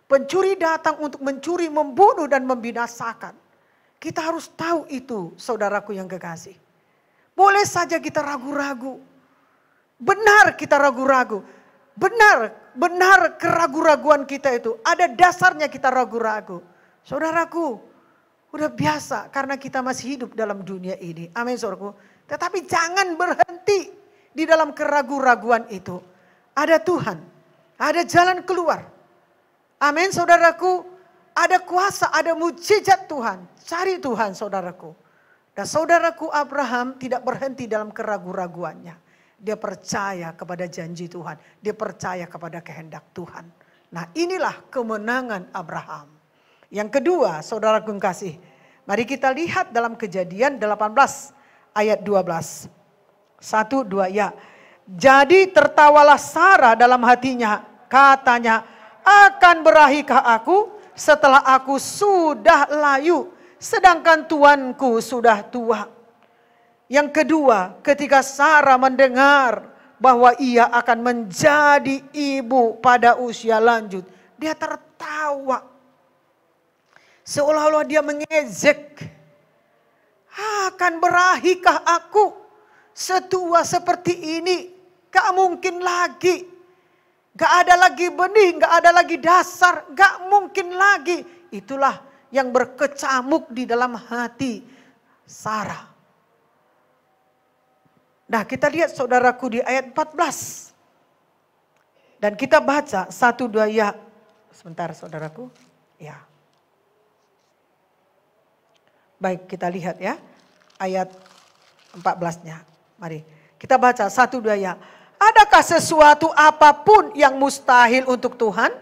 Pencuri datang untuk mencuri, membunuh dan membinasakan. Kita harus tahu itu saudaraku yang kekasih. Boleh saja kita ragu-ragu. Benar kita ragu-ragu. Benar keraguan-raguan kita itu. Ada dasarnya kita ragu-ragu. Saudaraku, udah biasa karena kita masih hidup dalam dunia ini. Amin saudaraku. Tetapi jangan berhenti di dalam keraguan-raguan itu. Ada Tuhan, ada jalan keluar. Amin saudaraku, ada kuasa, ada mujizat Tuhan. Cari Tuhan saudaraku. Dan saudaraku Abraham tidak berhenti dalam keraguan-raguannya. Dia percaya kepada janji Tuhan. Dia percaya kepada kehendak Tuhan. Nah inilah kemenangan Abraham. Yang kedua saudaraku yang kasih. Mari kita lihat dalam Kejadian 18 ayat 12. 1, 2 ya. Jadi tertawalah Sarah dalam hatinya. Katanya, akan berahikah aku setelah aku sudah layu. Sedangkan tuanku sudah tua. Yang kedua, ketika Sarah mendengar bahwa ia akan menjadi ibu pada usia lanjut. Dia tertawa. Seolah-olah dia mengejek. Akan berahikah aku setua seperti ini? Gak mungkin lagi. Gak ada lagi benih, gak ada lagi dasar, gak mungkin lagi. Itulah yang berkecamuk di dalam hati Sarah. Nah, kita lihat saudaraku di ayat 14. Dan kita baca 1, 2 ya. Sebentar saudaraku. Ya. Baik, kita lihat ya. Ayat 14-nya. Mari. Kita baca 1, 2 ya. Adakah sesuatu apapun yang mustahil untuk Tuhan?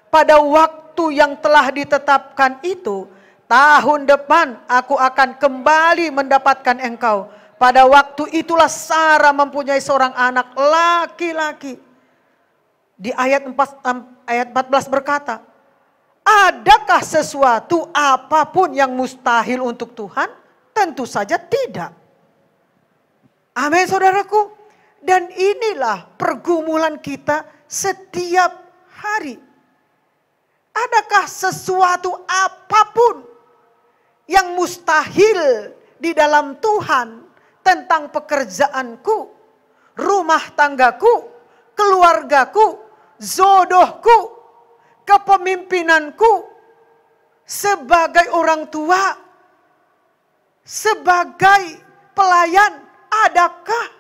Pada waktu yang telah ditetapkan itu, tahun depan aku akan kembali mendapatkan engkau. Pada waktu itulah Sarah mempunyai seorang anak laki-laki. Di ayat 14 berkata, adakah sesuatu apapun yang mustahil untuk Tuhan? Tentu saja tidak. Amin saudaraku. Dan inilah pergumulan kita setiap hari. Adakah sesuatu apapun yang mustahil di dalam Tuhan tentang pekerjaanku, rumah tanggaku, keluargaku, jodohku, kepemimpinanku, sebagai orang tua, sebagai pelayan, adakah?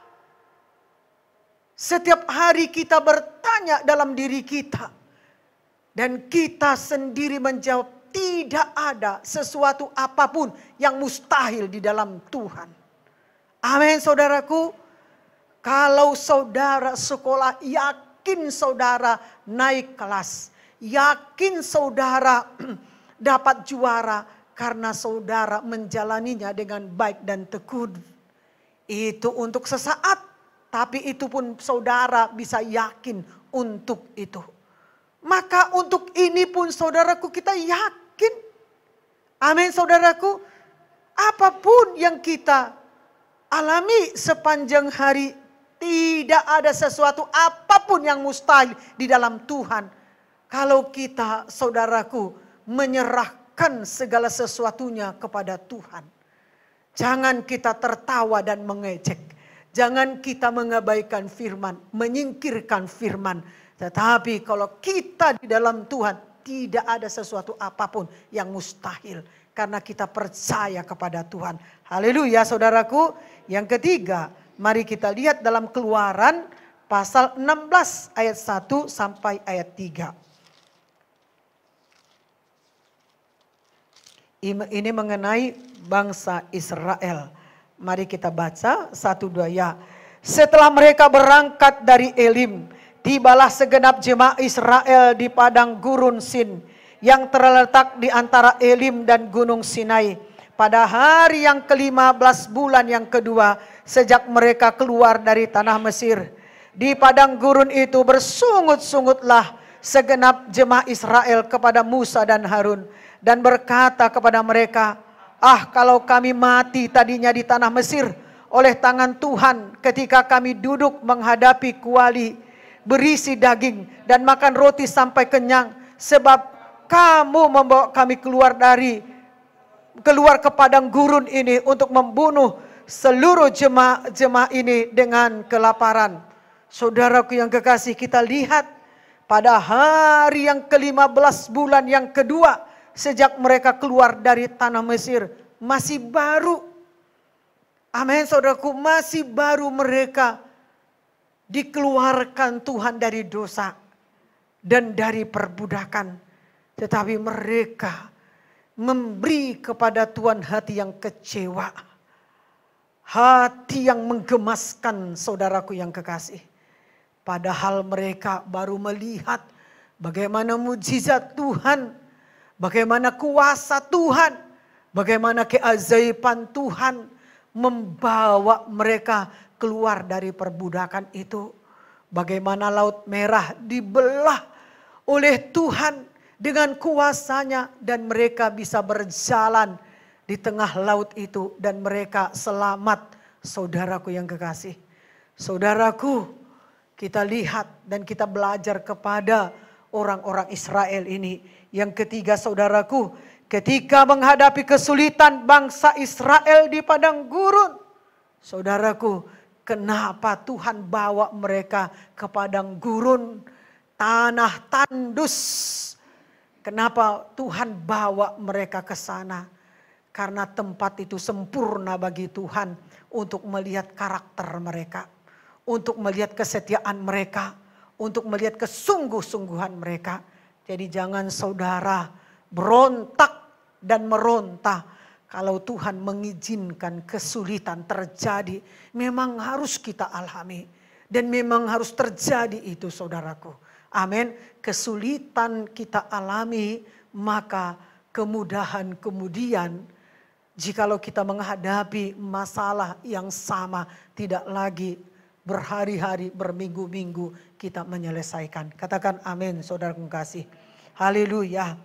Setiap hari kita bertanya dalam diri kita. Dan kita sendiri menjawab tidak ada sesuatu apapun yang mustahil di dalam Tuhan. Amin saudaraku. Kalau saudara sekolah, yakin saudara naik kelas. Yakin saudara dapat juara karena saudara menjalaninya dengan baik dan tekun. Itu untuk sesaat. Tapi itu pun saudara bisa yakin untuk itu. Maka untuk ini pun saudaraku kita yakin. Amin saudaraku. Apapun yang kita alami sepanjang hari. Tidak ada sesuatu apapun yang mustahil di dalam Tuhan. Kalau kita saudaraku menyerahkan segala sesuatunya kepada Tuhan. Jangan kita tertawa dan mengejek. Jangan kita mengabaikan firman, menyingkirkan firman. Tetapi kalau kita di dalam Tuhan, tidak ada sesuatu apapun yang mustahil. Karena kita percaya kepada Tuhan. Haleluya saudaraku. Yang ketiga, mari kita lihat dalam Keluaran pasal 16 ayat 1 sampai ayat 3. Ini mengenai bangsa Israel. Mari kita baca 1, 2 ya. Setelah mereka berangkat dari Elim, tibalah segenap jemaah Israel di padang gurun Sin yang terletak di antara Elim dan Gunung Sinai. Pada hari yang ke-15 bulan yang kedua sejak mereka keluar dari tanah Mesir. Di padang gurun itu bersungut-sungutlah segenap jemaah Israel kepada Musa dan Harun. Dan berkata kepada mereka, ah kalau kami mati tadinya di tanah Mesir oleh tangan Tuhan ketika kami duduk menghadapi kuali berisi daging dan makan roti sampai kenyang. Sebab kamu membawa kami keluar ke padang gurun ini untuk membunuh seluruh jemaah ini dengan kelaparan. Saudaraku yang kekasih, kita lihat pada hari yang ke-15 bulan yang kedua sejak mereka keluar dari tanah Mesir, masih baru. Amin saudaraku, masih baru mereka dikeluarkan Tuhan dari dosa dan dari perbudakan. Tetapi mereka memberi kepada Tuhan hati yang kecewa. Hati yang menggemaskan saudaraku yang kekasih. Padahal mereka baru melihat bagaimana mujizat Tuhan. Bagaimana kuasa Tuhan, bagaimana keajaiban Tuhan membawa mereka keluar dari perbudakan itu. Bagaimana Laut Merah dibelah oleh Tuhan dengan kuasanya dan mereka bisa berjalan di tengah laut itu dan mereka selamat. Saudaraku yang kekasih, saudaraku, Kita lihat dan kita belajar kepada orang-orang Israel ini. Yang ketiga saudaraku, ketika menghadapi kesulitan bangsa Israel di padang gurun. Saudaraku, kenapa Tuhan bawa mereka ke padang gurun, tanah tandus? Kenapa Tuhan bawa mereka ke sana? Karena tempat itu sempurna bagi Tuhan untuk melihat karakter mereka, untuk melihat kesetiaan mereka, untuk melihat kesungguh-sungguhan mereka. Jadi jangan saudara berontak dan meronta. Kalau Tuhan mengizinkan kesulitan terjadi, memang harus kita alami. Dan memang harus terjadi itu saudaraku. Amin. Kesulitan kita alami, maka kemudahan kemudian, jikalau kita menghadapi masalah yang sama, tidak lagi berhari-hari, berminggu-minggu kita menyelesaikan. Katakan amin saudaraku kasih. Haleluya.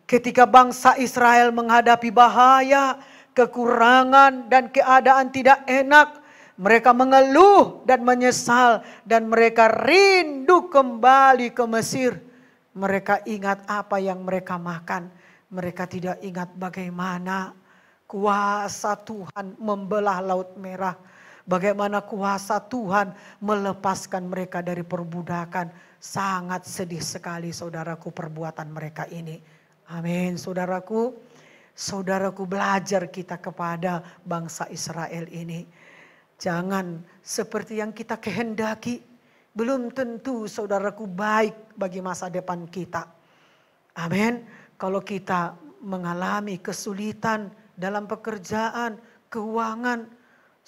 Ketika bangsa Israel menghadapi bahaya, kekurangan dan keadaan tidak enak, mereka mengeluh dan menyesal dan mereka rindu kembali ke Mesir. Mereka ingat apa yang mereka makan. Mereka tidak ingat bagaimana kuasa Tuhan membelah Laut Merah. Bagaimana kuasa Tuhan melepaskan mereka dari perbudakan. Sangat sedih sekali saudaraku perbuatan mereka ini. Amin saudaraku. Saudaraku, belajar kita kepada bangsa Israel ini. Jangan seperti yang kita kehendaki. Belum tentu saudaraku baik bagi masa depan kita. Amin. Kalau kita mengalami kesulitan dalam pekerjaan, keuangan,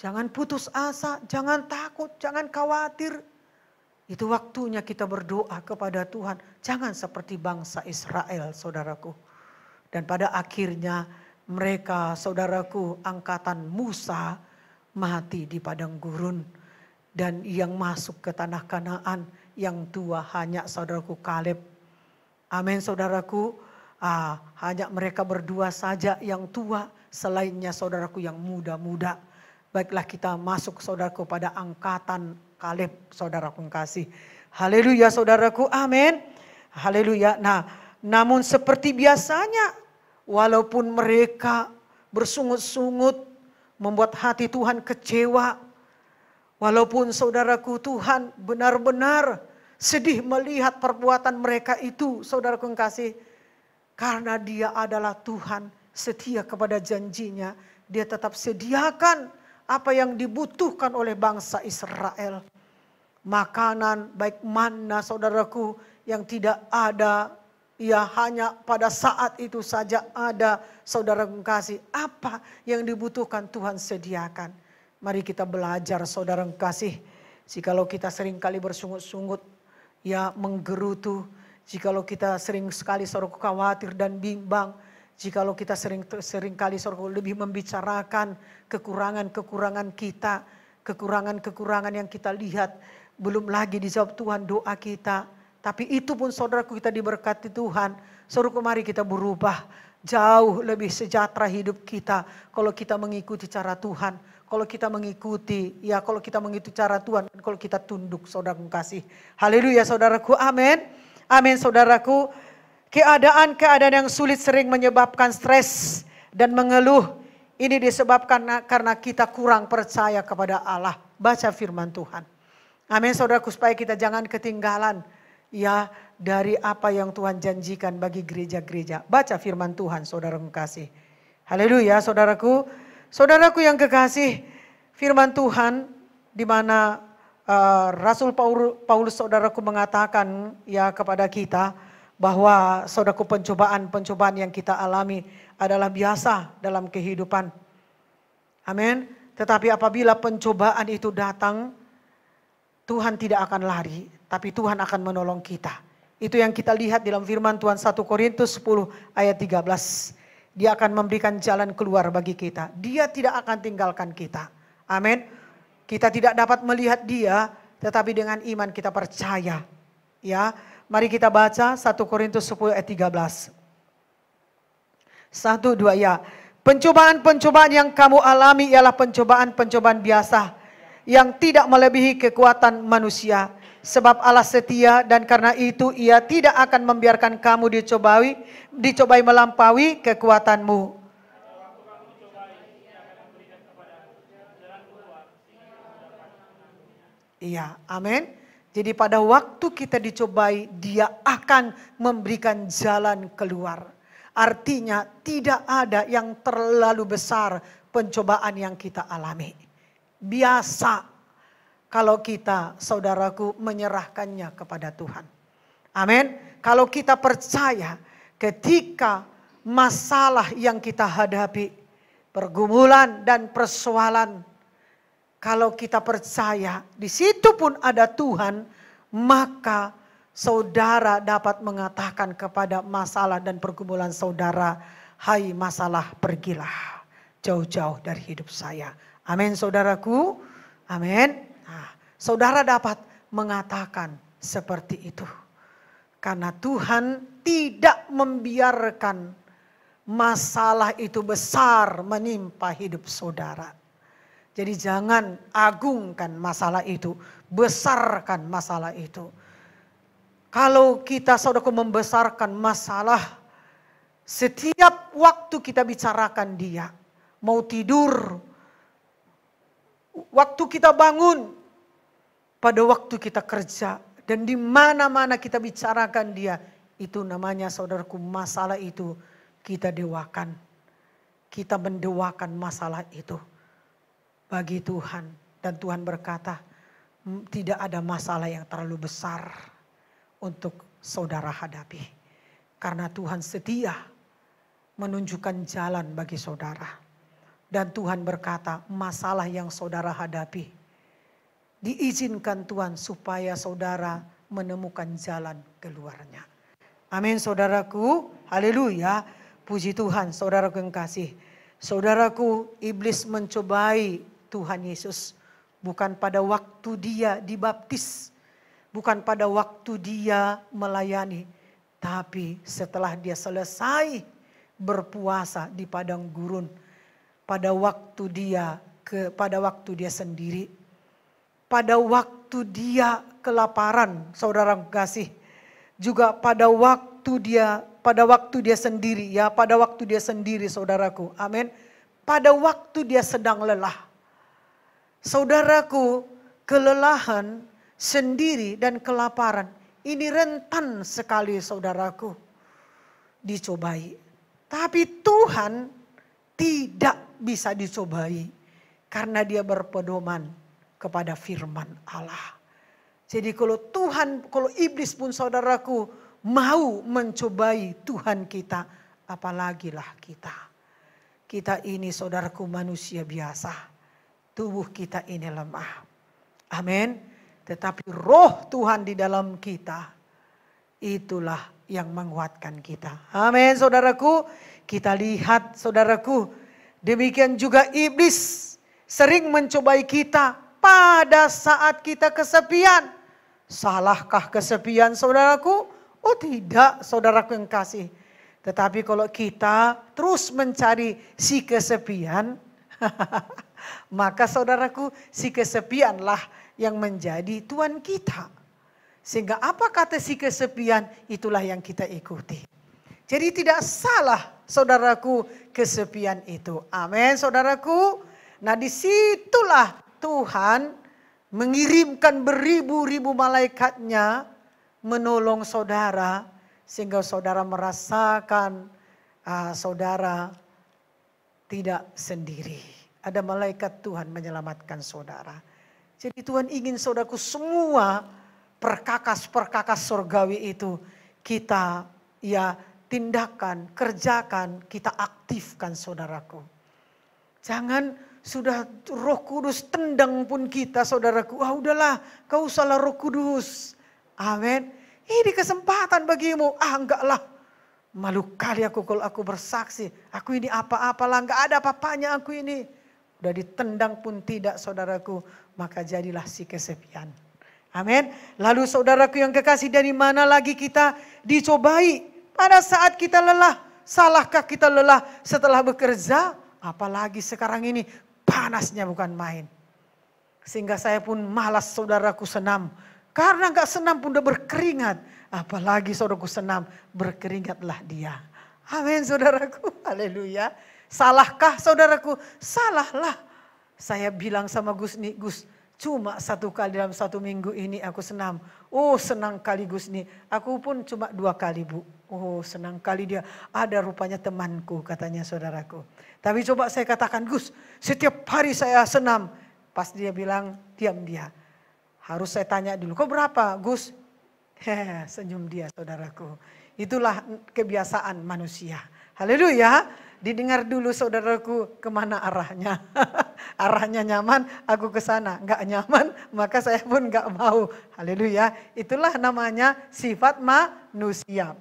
jangan putus asa, jangan takut, jangan khawatir. Itu waktunya kita berdoa kepada Tuhan. Jangan seperti bangsa Israel saudaraku. Dan pada akhirnya mereka saudaraku angkatan Musa mati di padang gurun. Dan yang masuk ke tanah Kanaan yang tua hanya saudaraku Kaleb. Amin saudaraku. Hanya mereka berdua saja yang tua. Selainnya saudaraku yang muda-muda. Baiklah kita masuk saudaraku pada angkatan Kaleb, saudaraku kasih. Haleluya saudaraku, amin. Haleluya. Nah, namun seperti biasanya, walaupun mereka bersungut-sungut, membuat hati Tuhan kecewa. Walaupun saudaraku Tuhan benar-benar sedih melihat perbuatan mereka itu, saudaraku kasih. Karena Dia adalah Tuhan, setia kepada janjinya. Dia tetap sediakan apa yang dibutuhkan oleh bangsa Israel. Makanan baik manna saudaraku yang tidak ada. Ya hanya pada saat itu saja ada saudaraku kasih. Apa yang dibutuhkan Tuhan sediakan. Mari kita belajar saudaraku kasih. Jikalau kita sering kali bersungut-sungut. Ya menggerutu. Jikalau kita sering sekali saudaraku khawatir dan bimbang. Jikalau kita sering kali saudaraku lebih membicarakan kekurangan-kekurangan kita. Kekurangan-kekurangan yang kita lihat. Belum lagi dijawab Tuhan doa kita. Tapi itu pun saudaraku kita diberkati Tuhan. Saudaraku mari kita berubah. Jauh lebih sejahtera hidup kita. Kalau kita mengikuti cara Tuhan. Kalau kita mengikuti. Ya kalau kita mengikuti cara Tuhan. Kalau kita tunduk saudaraku kasih. Haleluya saudaraku. Amin. Amin saudaraku. Keadaan-keadaan yang sulit sering menyebabkan stres dan mengeluh. Ini disebabkan karena kita kurang percaya kepada Allah. Baca firman Tuhan. Amin saudaraku, supaya kita jangan ketinggalan ya dari apa yang Tuhan janjikan bagi gereja-gereja. Baca firman Tuhan saudaraku kasih. Haleluya saudaraku. Saudaraku yang kekasih, firman Tuhan di mana Rasul Paulus saudaraku mengatakan ya kepada kita bahwa saudaraku pencobaan-pencobaan yang kita alami adalah biasa dalam kehidupan. Amin. Tetapi apabila pencobaan itu datang, Tuhan tidak akan lari, tapi Tuhan akan menolong kita. Itu yang kita lihat dalam firman Tuhan 1 Korintus 10 ayat 13. Dia akan memberikan jalan keluar bagi kita. Dia tidak akan tinggalkan kita. Amin. Kita tidak dapat melihat Dia, tetapi dengan iman kita percaya. Ya, mari kita baca 1 Korintus 10 ayat 13. 1, 2 ya. Pencobaan-pencobaan yang kamu alami ialah pencobaan-pencobaan biasa. Yang tidak melebihi kekuatan manusia. Sebab Allah setia dan karena itu Ia tidak akan membiarkan kamu dicobai melampaui kekuatanmu. Iya, amin. Jadi pada waktu kita dicobai, Dia akan memberikan jalan keluar. Artinya tidak ada yang terlalu besar pencobaan yang kita alami. Biasa kalau kita, saudaraku, menyerahkannya kepada Tuhan. Amin. Kalau kita percaya ketika masalah yang kita hadapi, pergumulan dan persoalan, kalau kita percaya di situ pun ada Tuhan, maka saudara dapat mengatakan kepada masalah dan pergumulan saudara, hai masalah, pergilah jauh-jauh dari hidup saya. Amin saudaraku. Amin. Nah, saudara dapat mengatakan seperti itu. Karena Tuhan tidak membiarkan masalah itu besar menimpa hidup saudara. Jadi jangan agungkan masalah itu, besarkan masalah itu. Kalau kita saudaraku membesarkan masalah, setiap waktu kita bicarakan dia, mau tidur, waktu kita bangun, pada waktu kita kerja, dan di mana-mana kita bicarakan dia, itu namanya saudaraku masalah itu kita dewakan. Kita mendewakan masalah itu bagi Tuhan. Dan Tuhan berkata, tidak ada masalah yang terlalu besar untuk saudara hadapi. Karena Tuhan setia menunjukkan jalan bagi saudara. Dan Tuhan berkata, masalah yang saudara hadapi, diizinkan Tuhan supaya saudara menemukan jalan keluarnya. Amin saudaraku, haleluya, puji Tuhan. Saudaraku yang kasih, saudaraku, iblis mencobai Tuhan Yesus bukan pada waktu dia dibaptis, bukan pada waktu dia melayani, tapi setelah dia selesai berpuasa di padang gurun, pada waktu dia sendiri, pada waktu dia kelaparan, saudara kasih, juga pada waktu dia sendiri, ya, pada waktu dia sendiri, saudaraku, amin. Pada waktu dia sedang lelah. Saudaraku, kelelahan sendiri dan kelaparan ini rentan sekali saudaraku dicobai. Tapi Tuhan tidak bisa dicobai karena dia berpedoman kepada firman Allah. Jadi kalau iblis pun saudaraku mau mencobai Tuhan kita, apalagilah kita. Kita ini saudaraku manusia biasa. Tubuh kita ini lemah. Amin. Tetapi roh Tuhan di dalam kita, itulah yang menguatkan kita. Amin saudaraku. Kita lihat saudaraku, demikian juga iblis sering mencobai kita pada saat kita kesepian. Salahkah kesepian saudaraku? Oh tidak saudaraku yang kasih. Tetapi kalau kita terus mencari si kesepian, maka saudaraku, si kesepianlah yang menjadi Tuhan kita. Sehingga apa kata si kesepian, itulah yang kita ikuti. Jadi tidak salah saudaraku kesepian itu. Amin saudaraku. Nah disitulah Tuhan mengirimkan beribu-ribu malaikatnya menolong saudara. Sehingga saudara merasakan saudara tidak sendiri. Ada malaikat Tuhan menyelamatkan saudara. Jadi Tuhan ingin saudaraku semua perkakas-perkakas surgawi itu kita ya tindakan, kerjakan, kita aktifkan saudaraku. Jangan sudah Roh Kudus tendang pun kita saudaraku. Ah udahlah, kau salah Roh Kudus. Amin. Ini kesempatan bagimu. Ah enggaklah. Malu kali aku kalau aku bersaksi. Aku ini apa-apalah, enggak ada apa-apanya aku ini. Udah ditendang pun tidak saudaraku, maka jadilah si kesepian. Amin. Lalu saudaraku yang kekasih, dari mana lagi kita dicobai? Pada saat kita lelah. Salahkah kita lelah setelah bekerja? Apalagi sekarang ini panasnya bukan main. Sehingga saya pun malas saudaraku senam. Karena gak senam pun udah berkeringat. Apalagi saudaraku senam, berkeringatlah dia. Amin saudaraku, haleluya. Salahkah saudaraku? Salahlah. Saya bilang sama Gus nih, Gus, cuma 1 kali dalam 1 minggu ini aku senam. Oh senang kali Gus nih, aku pun cuma 2 kali Bu. Oh senang kali dia, ada rupanya temanku katanya saudaraku. Tapi coba saya katakan, Gus setiap hari saya senam. Pas dia bilang, diam dia. Harus saya tanya dulu, kok berapa Gus? Senyum dia saudaraku. Itulah kebiasaan manusia. Haleluya. Didengar dulu saudaraku kemana arahnya. Arahnya nyaman, aku ke sana. Enggak nyaman, maka saya pun enggak mau. Haleluya. Itulah namanya sifat manusia.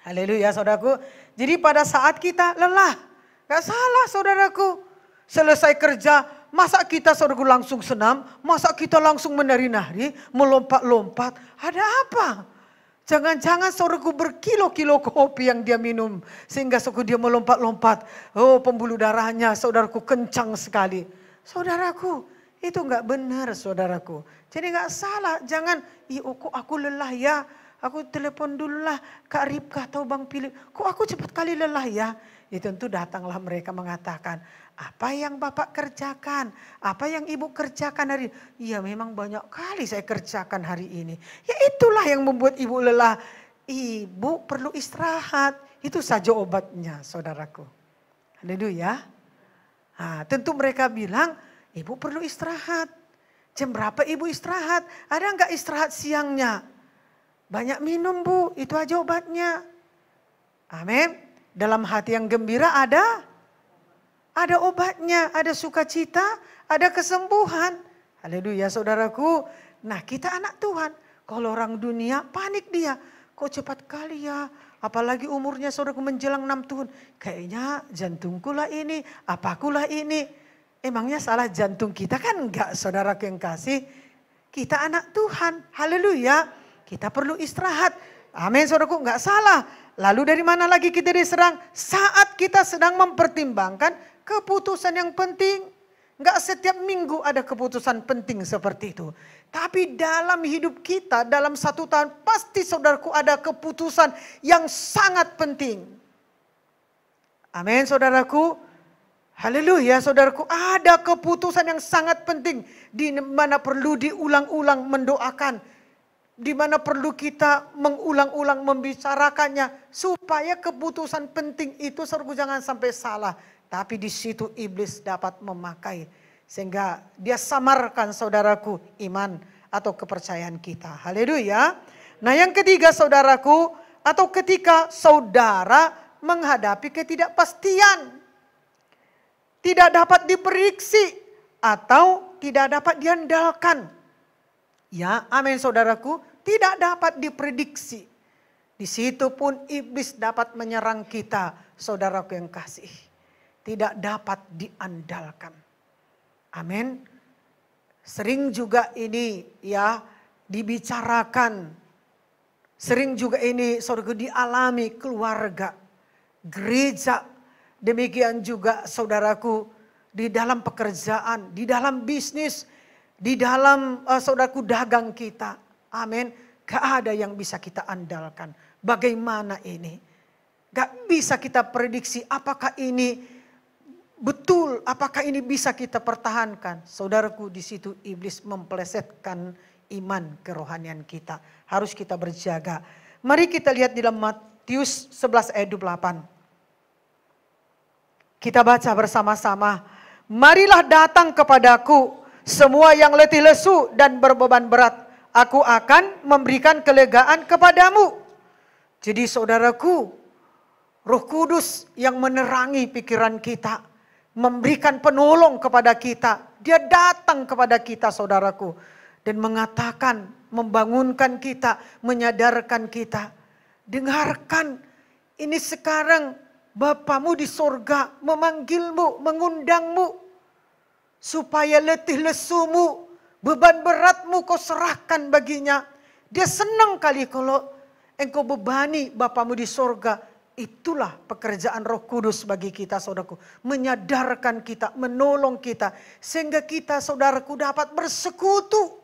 Haleluya saudaraku. Jadi pada saat kita lelah, enggak salah saudaraku. Selesai kerja, masa kita saudaraku langsung senam, masa kita langsung menari-nari, melompat-lompat. Ada apa? Jangan-jangan saudaraku berkilo-kilo kopi yang dia minum. Sehingga saudaraku dia melompat-lompat. Oh pembuluh darahnya saudaraku kencang sekali. Saudaraku itu enggak benar saudaraku. Jadi enggak salah. Jangan, kok aku lelah ya. Aku telepon dulu lah Kak Ripka atau Bang Philip. Kok aku cepat kali lelah ya. Ya tentu datanglah mereka mengatakan, apa yang Bapak kerjakan? Apa yang Ibu kerjakan hari ini? Iya memang banyak kali saya kerjakan hari ini. Ya itulah yang membuat Ibu lelah. Ibu perlu istirahat. Itu saja obatnya saudaraku. Haleluya. Nah, tentu mereka bilang, Ibu perlu istirahat. Jam berapa Ibu istirahat? Ada enggak istirahat siangnya? Banyak minum Bu, itu aja obatnya. Amin. Dalam hati yang gembira ada obatnya, ada sukacita, ada kesembuhan. Haleluya saudaraku. Nah kita anak Tuhan. Kalau orang dunia panik dia. Kok cepat kali ya. Apalagi umurnya saudaraku menjelang 6 tahun. Kayaknya jantungku lah ini, apakulah ini. Emangnya salah jantung kita kan enggak saudaraku yang kasih. Kita anak Tuhan. Haleluya. Kita perlu istirahat. Amin saudaraku, enggak salah. Lalu dari mana lagi kita diserang? Saat kita sedang mempertimbangkan keputusan yang penting. Enggak setiap minggu ada keputusan penting seperti itu. Tapi dalam hidup kita, dalam 1 tahun pasti saudaraku ada keputusan yang sangat penting. Amin saudaraku. Haleluya saudaraku. Ada keputusan yang sangat penting. Di mana perlu diulang-ulang mendoakan. Di mana perlu kita mengulang-ulang membicarakannya. Supaya keputusan penting itu saudaraku jangan sampai salah. Tapi di situ iblis dapat memakai. Sehingga dia samarkan saudaraku iman atau kepercayaan kita. Haleluya. Nah yang ketiga saudaraku. Atau ketika saudara menghadapi ketidakpastian. Tidak dapat diprediksi. Atau tidak dapat diandalkan. Ya amin saudaraku. Tidak dapat diprediksi. Di situ pun iblis dapat menyerang kita. Saudaraku yang kasih. Tidak dapat diandalkan. Amin. Sering juga ini ya dibicarakan. Sering juga ini saudaraku dialami keluarga. Gereja. Demikian juga saudaraku di dalam pekerjaan. Di dalam bisnis. Di dalam saudaraku dagang kita. Amin. Gak ada yang bisa kita andalkan. Bagaimana ini? Gak bisa kita prediksi apakah ini betul, apakah ini bisa kita pertahankan. Saudaraku di situ iblis mempelesetkan iman kerohanian kita. Harus kita berjaga. Mari kita lihat di dalam Matius 11 ayat 28. Kita baca bersama-sama. Marilah datang kepadaku semua yang letih lesu dan berbeban berat. Aku akan memberikan kelegaan kepadamu. Jadi saudaraku, Roh Kudus yang menerangi pikiran kita. Memberikan penolong kepada kita. Dia datang kepada kita saudaraku. Dan mengatakan, membangunkan kita, menyadarkan kita. Dengarkan, ini sekarang Bapamu di sorga memanggilmu, mengundangmu. Supaya letih lesumu. Beban beratmu kau serahkan baginya. Dia senang kali kalau engkau bebani Bapamu di sorga. Itulah pekerjaan Roh Kudus bagi kita saudaraku. Menyadarkan kita, menolong kita. Sehingga kita saudaraku dapat bersekutu.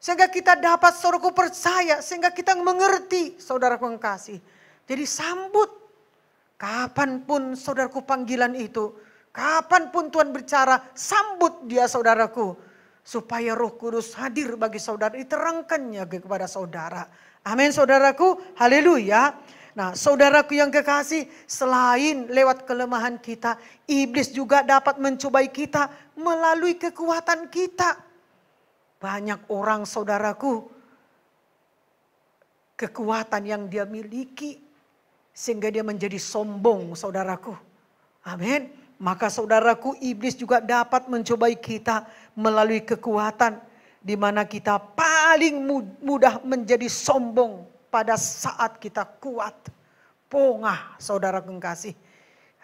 Sehingga kita dapat, saudaraku, percaya. Sehingga kita mengerti, saudaraku yang kasih. Jadi sambut. Kapanpun saudaraku panggilan itu. Kapanpun Tuhan bicara, sambut dia saudaraku. Supaya Roh Kudus hadir bagi saudara. Diterangkannya kepada saudara. Amin saudaraku. Haleluya. Nah saudaraku yang kekasih. Selain lewat kelemahan kita. Iblis juga dapat mencobai kita. Melalui kekuatan kita. Banyak orang saudaraku, kekuatan yang dia miliki, sehingga dia menjadi sombong saudaraku. Amin. Maka saudaraku, iblis juga dapat mencobai kita melalui kekuatan, di mana kita paling mudah menjadi sombong pada saat kita kuat. Pongah saudara kekasih.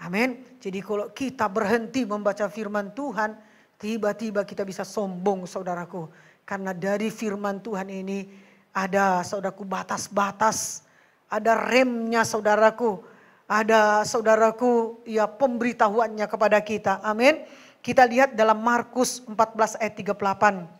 Amin. Jadi kalau kita berhenti membaca firman Tuhan, tiba-tiba kita bisa sombong saudaraku. Karena dari firman Tuhan ini ada saudaraku batas-batas. Ada remnya saudaraku. Ada saudaraku ya pemberitahuannya kepada kita. Amin. Kita lihat dalam Markus 14 ayat 38.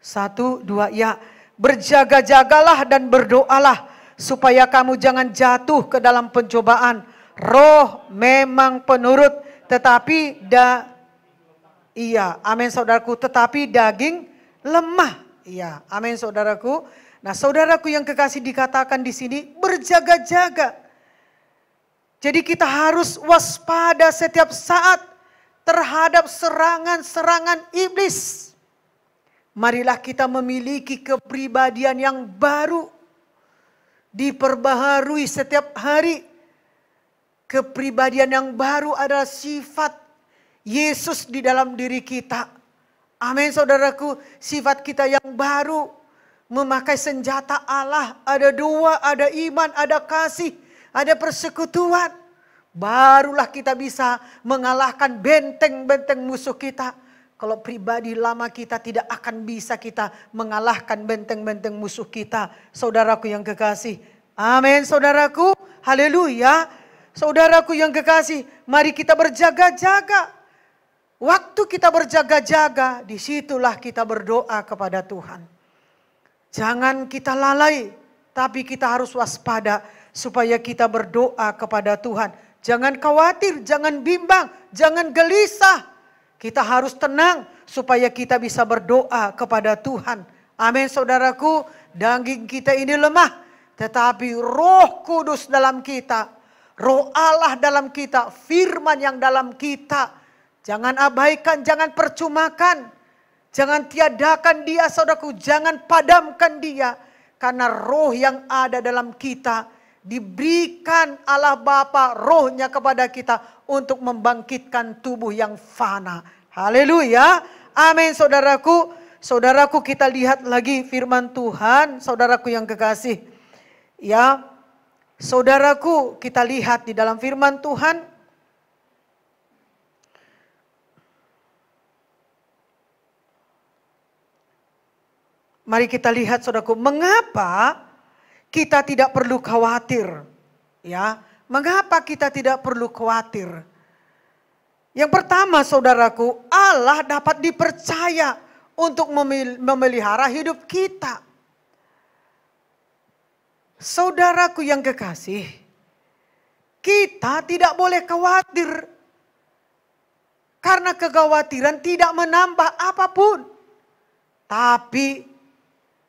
Satu, dua, ya. Berjaga-jagalah dan berdoalah supaya kamu jangan jatuh ke dalam pencobaan. Roh memang penurut, tetapi iya, amin saudaraku, tetapi daging lemah. Iya, amin saudaraku. Nah, saudaraku yang kekasih dikatakan di sini berjaga-jaga. Jadi kita harus waspada setiap saat terhadap serangan-serangan iblis. Marilah kita memiliki kepribadian yang baru. Diperbaharui setiap hari. Kepribadian yang baru adalah sifat Yesus di dalam diri kita. Amin saudaraku. Sifat kita yang baru. Memakai senjata Allah. Ada doa, ada iman, ada kasih, ada persekutuan. Barulah kita bisa mengalahkan benteng-benteng musuh kita. Kalau pribadi lama kita tidak akan bisa kita mengalahkan benteng-benteng musuh kita. Saudaraku yang kekasih. Amin saudaraku. Haleluya. Saudaraku yang kekasih, mari kita berjaga-jaga. Waktu kita berjaga-jaga, disitulah kita berdoa kepada Tuhan. Jangan kita lalai, tapi kita harus waspada supaya kita berdoa kepada Tuhan. Jangan khawatir, jangan bimbang, jangan gelisah. Kita harus tenang supaya kita bisa berdoa kepada Tuhan. Amin saudaraku, daging kita ini lemah, tetapi Roh Kudus dalam kita. Roh Allah dalam kita, firman yang dalam kita. Jangan abaikan, jangan percumakan. Jangan tiadakan dia saudaraku, jangan padamkan dia. Karena roh yang ada dalam kita diberikan Allah Bapa rohnya kepada kita untuk membangkitkan tubuh yang fana. Haleluya. Amin saudaraku. Saudaraku kita lihat lagi firman Tuhan, saudaraku yang kekasih. Ya. Saudaraku, kita lihat di dalam firman Tuhan. Mari kita lihat saudaraku, mengapa kita tidak perlu khawatir? Ya, mengapa kita tidak perlu khawatir? Yang pertama saudaraku, Allah dapat dipercaya untuk memelihara hidup kita. Saudaraku yang kekasih, kita tidak boleh khawatir. Karena kekhawatiran tidak menambah apapun. Tapi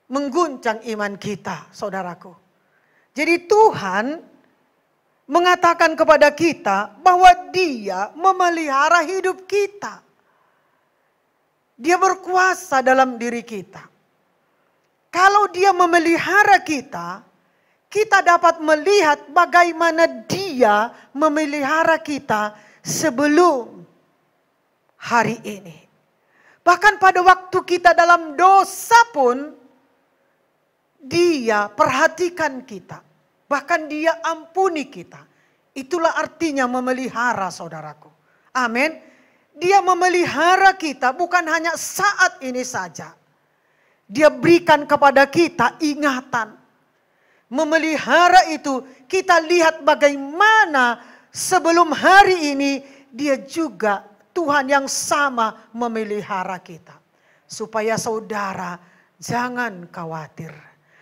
mengguncang iman kita, saudaraku. Jadi Tuhan mengatakan kepada kita bahwa Dia memelihara hidup kita. Dia berkuasa dalam diri kita. Kalau Dia memelihara kita, kita dapat melihat bagaimana Dia memelihara kita sebelum hari ini. Bahkan pada waktu kita dalam dosa pun, Dia perhatikan kita. Bahkan Dia ampuni kita. Itulah artinya memelihara saudaraku. Amin. Dia memelihara kita bukan hanya saat ini saja. Dia berikan kepada kita ingatan. Memelihara itu kita lihat bagaimana sebelum hari ini dia juga Tuhan yang sama memelihara kita. Supaya saudara jangan khawatir.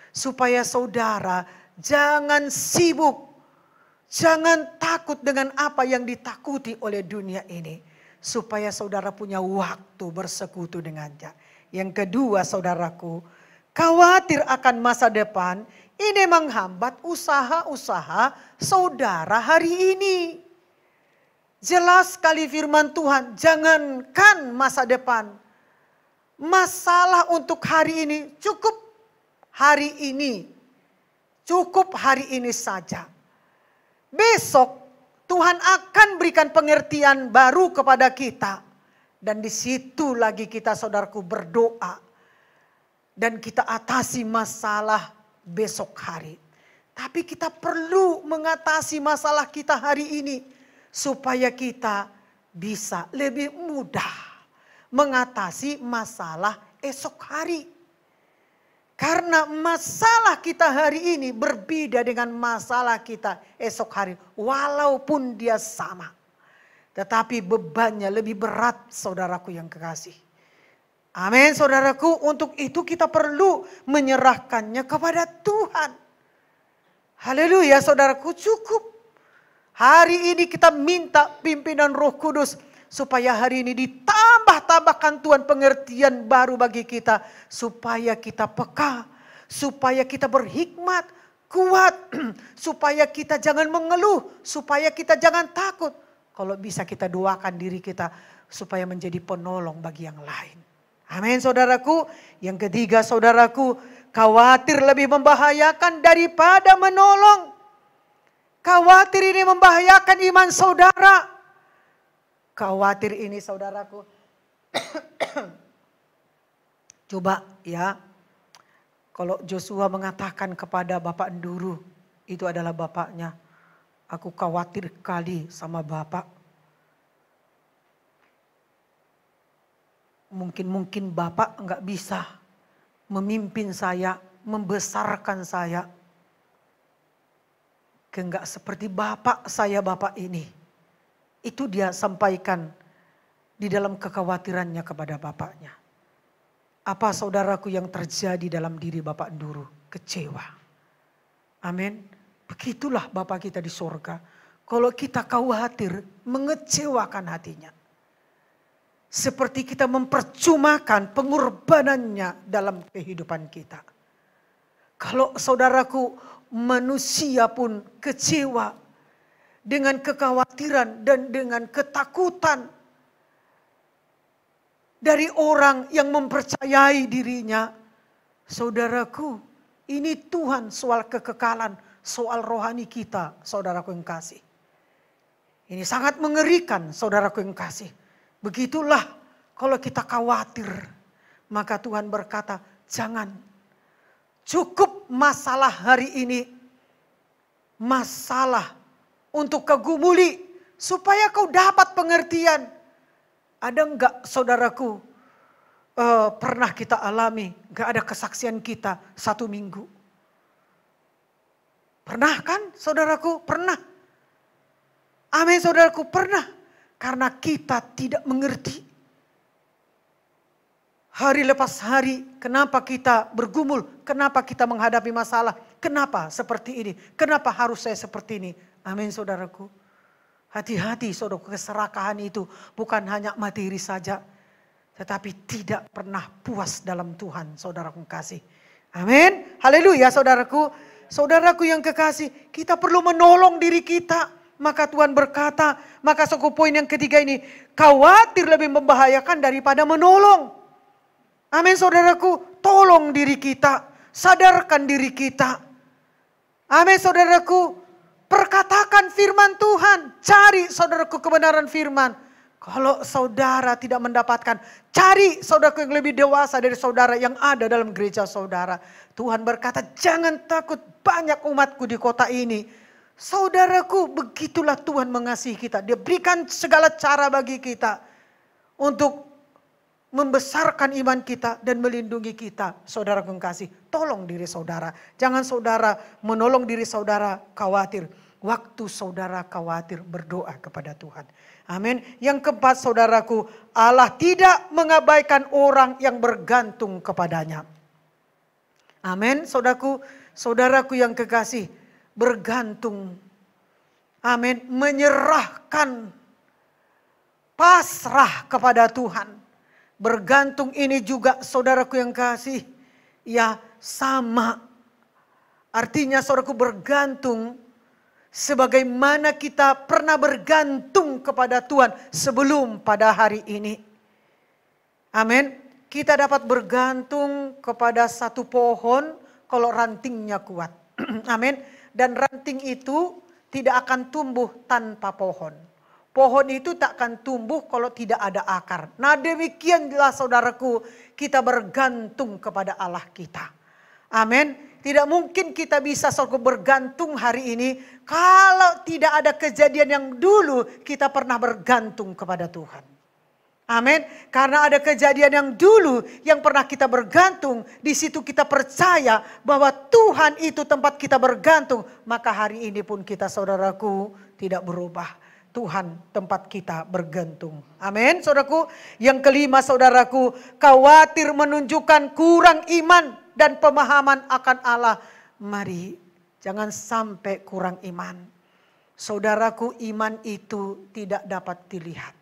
Supaya saudara jangan sibuk. Jangan takut dengan apa yang ditakuti oleh dunia ini. Supaya saudara punya waktu bersekutu dengannya. Yang kedua saudaraku, khawatir akan masa depan ini menghambat usaha-usaha saudara hari ini. Jelas sekali firman Tuhan, jangankan masa depan. Masalah untuk hari ini cukup hari ini. Cukup hari ini saja. Besok Tuhan akan berikan pengertian baru kepada kita. Dan di situ lagi kita saudaraku berdoa. Dan kita atasi masalah besok hari. Tapi kita perlu mengatasi masalah kita hari ini. Supaya kita bisa lebih mudah mengatasi masalah esok hari. Karena masalah kita hari ini berbeda dengan masalah kita esok hari. Walaupun dia sama. Tetapi bebannya lebih berat saudaraku yang kekasih. Amin saudaraku, untuk itu kita perlu menyerahkannya kepada Tuhan. Haleluya saudaraku, cukup. Hari ini kita minta pimpinan Roh Kudus. Supaya hari ini ditambah-tambahkan Tuhan pengertian baru bagi kita. Supaya kita peka. Supaya kita berhikmat, kuat. Supaya kita jangan mengeluh. Supaya kita jangan takut. Kalau bisa kita doakan diri kita supaya menjadi penolong bagi yang lain. Amin saudaraku. Yang ketiga saudaraku, khawatir lebih membahayakan daripada menolong. Khawatir ini membahayakan iman saudara. Khawatir ini saudaraku. Coba ya. Kalau Joshua mengatakan kepada Bapak Nduru, itu adalah bapaknya. Aku khawatir kali sama Bapak. Mungkin Bapak enggak bisa memimpin saya, membesarkan saya. Enggak seperti Bapak saya Bapak ini. Itu dia sampaikan di dalam kekhawatirannya kepada bapaknya. Apa saudaraku yang terjadi dalam diri Bapak Nduru? Kecewa. Amin. Begitulah Bapak kita di sorga. Kalau kita khawatir, mengecewakan hatinya. Seperti kita mempercumakan pengorbanannya dalam kehidupan kita. Kalau saudaraku, manusia pun kecewa dengan kekhawatiran dan dengan ketakutan dari orang yang mempercayai dirinya. Saudaraku, ini Tuhan soal kekekalan. Soal rohani kita, saudaraku yang kasih. Ini sangat mengerikan, saudaraku yang kasih. Begitulah kalau kita khawatir. Maka Tuhan berkata, jangan. Cukup masalah hari ini. Masalah untuk kau gumuli. Supaya kau dapat pengertian. Ada enggak saudaraku, pernah kita alami, enggak ada kesaksian kita 1 minggu. Pernah kan saudaraku? Pernah. Amin saudaraku, pernah. Karena kita tidak mengerti. Hari lepas hari, kenapa kita bergumul? Kenapa kita menghadapi masalah? Kenapa seperti ini? Kenapa harus saya seperti ini? Amin saudaraku. Hati-hati saudaraku, keserakahan itu bukan hanya materi saja. Tetapi tidak pernah puas dalam Tuhan, saudaraku kasih. Amin. Haleluya saudaraku. Saudaraku yang kekasih, kita perlu menolong diri kita. Maka Tuhan berkata, maka suku poin yang ketiga ini, khawatir lebih membahayakan daripada menolong. Amin saudaraku, tolong diri kita, sadarkan diri kita. Amin saudaraku, perkatakan firman Tuhan, cari saudaraku kebenaran firman. Kalau saudara tidak mendapatkan, cari saudaraku yang lebih dewasa dari saudara yang ada dalam gereja saudara. Tuhan berkata, jangan takut, banyak umatku di kota ini. Saudaraku, begitulah Tuhan mengasihi kita. Dia berikan segala cara bagi kita untuk membesarkan iman kita dan melindungi kita. Saudara yang kasih, tolong diri saudara. Jangan saudara menolong diri saudara khawatir. waktu saudara khawatir berdoa kepada Tuhan. Amin. Yang keempat saudaraku, Allah tidak mengabaikan orang yang bergantung kepadanya. Amin. Saudaraku yang kekasih, bergantung. Amin. Menyerahkan, pasrah kepada Tuhan. Bergantung ini juga saudaraku yang kasih, ya sama. Artinya saudaraku bergantung sebagaimana kita pernah bergantung kepada Tuhan sebelum pada hari ini. Amin. Kita dapat bergantung kepada satu pohon kalau rantingnya kuat. Amin. Dan ranting itu tidak akan tumbuh tanpa pohon. Pohon itu tak akan tumbuh kalau tidak ada akar. Nah demikianlah saudaraku, kita bergantung kepada Allah kita. Amin. Tidak mungkin kita bisa saudaraku bergantung hari ini kalau tidak ada kejadian yang dulu kita pernah bergantung kepada Tuhan. Amin. Karena ada kejadian yang dulu yang pernah kita bergantung, di situ kita percaya bahwa Tuhan itu tempat kita bergantung, maka hari ini pun kita saudaraku tidak berubah. Tuhan tempat kita bergantung. Amin, saudaraku. Yang kelima saudaraku, khawatir menunjukkan kurang iman dan pemahaman akan Allah. Mari jangan sampai kurang iman. Saudaraku, iman itu tidak dapat dilihat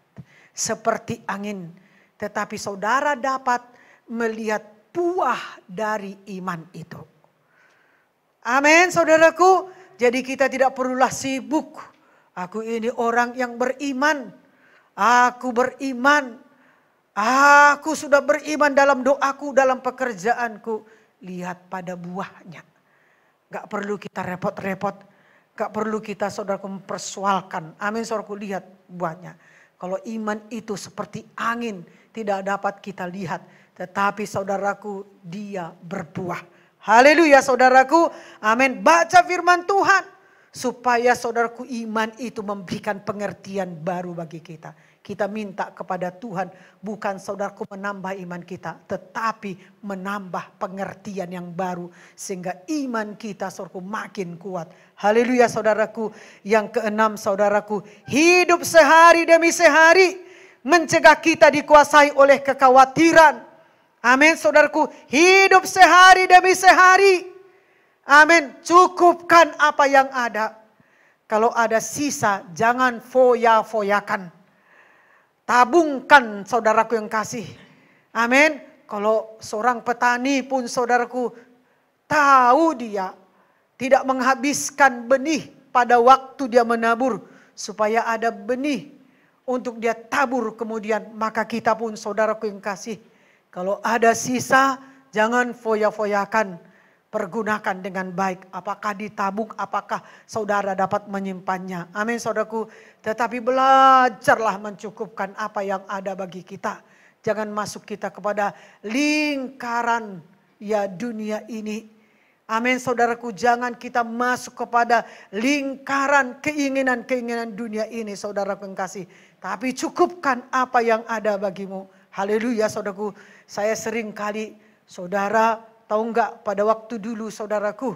seperti angin, tetapi saudara dapat melihat buah dari iman itu. Amin, saudaraku. Jadi kita tidak perlulah sibuk. Aku ini orang yang beriman. Aku beriman. Aku sudah beriman dalam doaku, dalam pekerjaanku. Lihat pada buahnya. Gak perlu kita repot-repot. Gak perlu kita saudaraku mempersoalkan. Amin, saudaraku, lihat buahnya. Kalau iman itu seperti angin, tidak dapat kita lihat. Tetapi saudaraku, dia berbuah. Haleluya saudaraku. Amin. Baca firman Tuhan. Supaya saudaraku iman itu memberikan pengertian baru bagi kita. Kita minta kepada Tuhan bukan saudaraku menambah iman kita, tetapi menambah pengertian yang baru. Sehingga iman kita saudaraku makin kuat. Haleluya saudaraku. Yang keenam saudaraku, hidup sehari demi sehari mencegah kita dikuasai oleh kekhawatiran. Amin saudaraku, hidup sehari demi sehari. Amin. Cukupkan apa yang ada. Kalau ada sisa, jangan foya-foyakan. Tabungkan saudaraku yang kasih. Amin. Kalau seorang petani pun saudaraku tahu dia tidak menghabiskan benih pada waktu dia menabur. Supaya ada benih untuk dia tabur kemudian. Maka kita pun saudaraku yang kasih. Kalau ada sisa, jangan foya-foyakan. Pergunakan dengan baik. Apakah ditabung, apakah saudara dapat menyimpannya. Amin saudaraku. Tetapi belajarlah mencukupkan apa yang ada bagi kita. Jangan masuk kita kepada lingkaran ya dunia ini. Amin saudaraku. Jangan kita masuk kepada lingkaran keinginan-keinginan dunia ini saudaraku yang kasih. Tapi cukupkan apa yang ada bagimu. Haleluya saudaraku. Saya sering kali saudara tahu enggak pada waktu dulu saudaraku,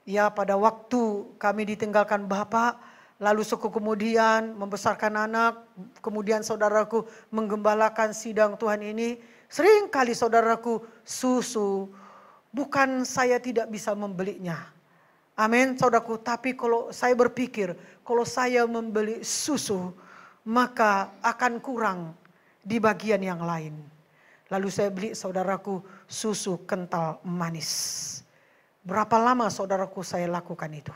ya pada waktu kami ditinggalkan Bapak, lalu suku kemudian membesarkan anak, kemudian saudaraku menggembalakan sidang Tuhan ini, sering kali saudaraku susu, bukan saya tidak bisa membelinya. Amin saudaraku, tapi kalau saya berpikir, kalau saya membeli susu, maka akan kurang di bagian yang lain. Lalu saya beli saudaraku susu kental manis. Berapa lama saudaraku saya lakukan itu?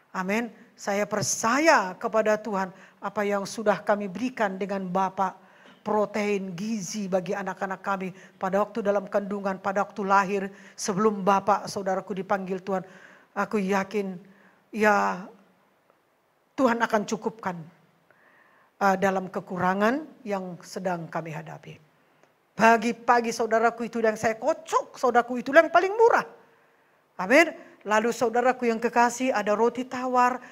Amin. Saya percaya kepada Tuhan apa yang sudah kami berikan dengan Bapak. Protein, gizi bagi anak-anak kami. Pada waktu dalam kandungan, pada waktu lahir. Sebelum Bapak saudaraku dipanggil Tuhan. Aku yakin ya Tuhan akan cukupkan dalam kekurangan yang sedang kami hadapi. Pagi-pagi saudaraku itu yang saya kocok, saudaraku itu yang paling murah. Amin. Lalu saudaraku yang kekasih ada roti tawar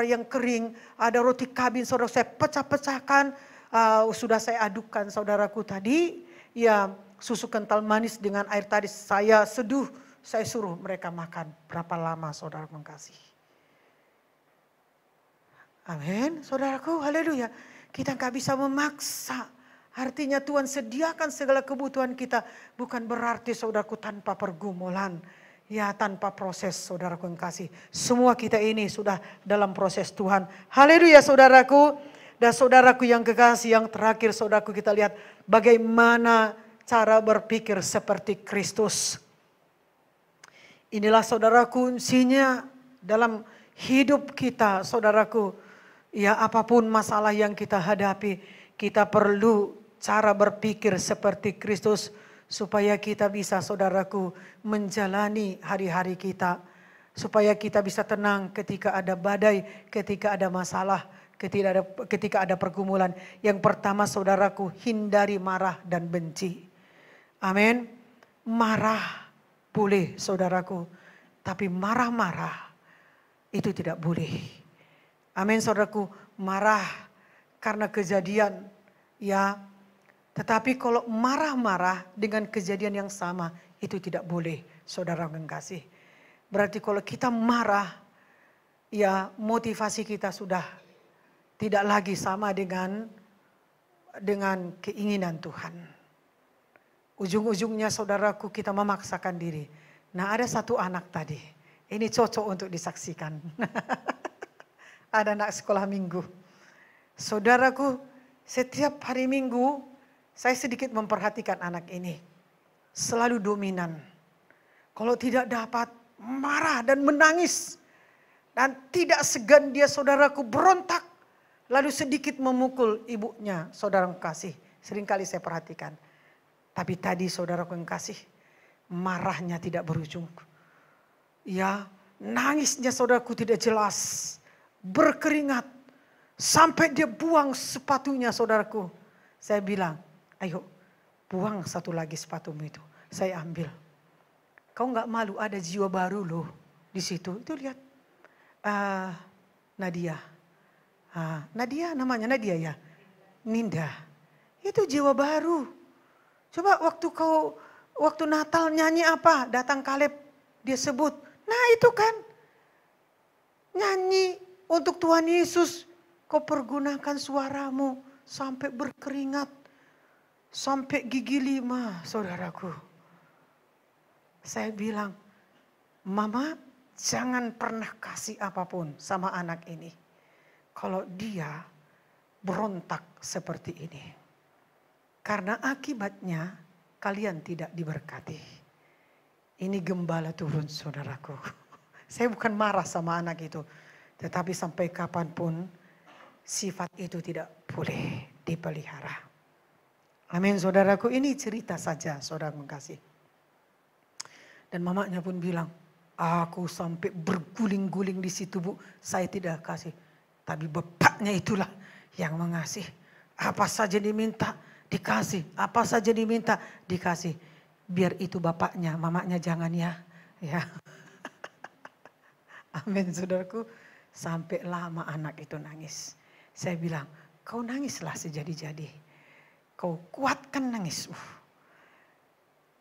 yang kering, ada roti kabin saudara saya pecah-pecahkan. Sudah saya adukkan saudaraku tadi, ya susu kental manis dengan air tadi saya seduh, saya suruh mereka makan. Berapa lama saudara mengkasih? Amin, saudaraku, haleluya. Kita nggak bisa memaksa. Artinya Tuhan sediakan segala kebutuhan kita. Bukan berarti saudaraku tanpa pergumulan. Ya tanpa proses saudaraku yang kasih. Semua kita ini sudah dalam proses Tuhan. Haleluya saudaraku. Dan saudaraku yang kekasih yang terakhir saudaraku kita lihat. Bagaimana cara berpikir seperti Kristus. Inilah saudaraku kuncinya dalam hidup kita saudaraku. Ya apapun masalah yang kita hadapi, kita perlu cara berpikir seperti Kristus supaya kita bisa saudaraku menjalani hari-hari kita. Supaya kita bisa tenang ketika ada badai, ketika ada masalah, ketika ada pergumulan. Yang pertama saudaraku, hindari marah dan benci. Amin. Marah boleh saudaraku, tapi marah-marah itu tidak boleh. Amin saudaraku, marah karena kejadian ya. Tetapi kalau marah-marah dengan kejadian yang sama itu tidak boleh saudara yang kasih. Berarti kalau kita marah ya motivasi kita sudah tidak lagi sama dengan keinginan Tuhan. Ujung-ujungnya saudaraku kita memaksakan diri. Nah ada satu anak tadi, ini cocok untuk disaksikan. Ada anak sekolah minggu. Saudaraku, setiap hari minggu saya sedikit memperhatikan anak ini. Selalu dominan. Kalau tidak dapat, marah dan menangis. Dan tidak segan dia saudaraku berontak. Lalu sedikit memukul ibunya, saudara yang kasih. Seringkali saya perhatikan. Tapi tadi saudaraku yang kasih, marahnya tidak berujung. Ya, nangisnya saudaraku tidak jelas. Berkeringat sampai dia buang sepatunya saudaraku. Saya bilang, ayo buang satu lagi sepatumu itu. Saya ambil. Kau nggak malu ada jiwa baru loh di situ. Itu lihat Nadia. Nadia namanya Nadia ya. Ninda. Itu jiwa baru. Coba waktu Natal nyanyi apa? Datang Kaleb dia sebut. Nah itu kan nyanyi. Untuk Tuhan Yesus, kau pergunakan suaramu sampai berkeringat, sampai gigi 5, saudaraku. Saya bilang, Mama jangan pernah kasih apapun sama anak ini. Kalau dia berontak seperti ini. Karena akibatnya kalian tidak diberkati. Ini gembala turun saudaraku. Saya bukan marah sama anak itu. Tetapi sampai kapanpun sifat itu tidak boleh dipelihara. Amin saudaraku, ini cerita saja saudara mengasihi. Dan mamanya pun bilang, aku sampai berguling-guling di situ bu, saya tidak kasih. Tapi bapaknya itulah yang mengasih. Apa saja diminta dikasih, apa saja diminta dikasih. Biar itu bapaknya, mamanya jangan ya. Ya. Amin saudaraku. Sampai lama anak itu nangis. Saya bilang, kau nangislah sejadi-jadi. Kau kuatkan nangis.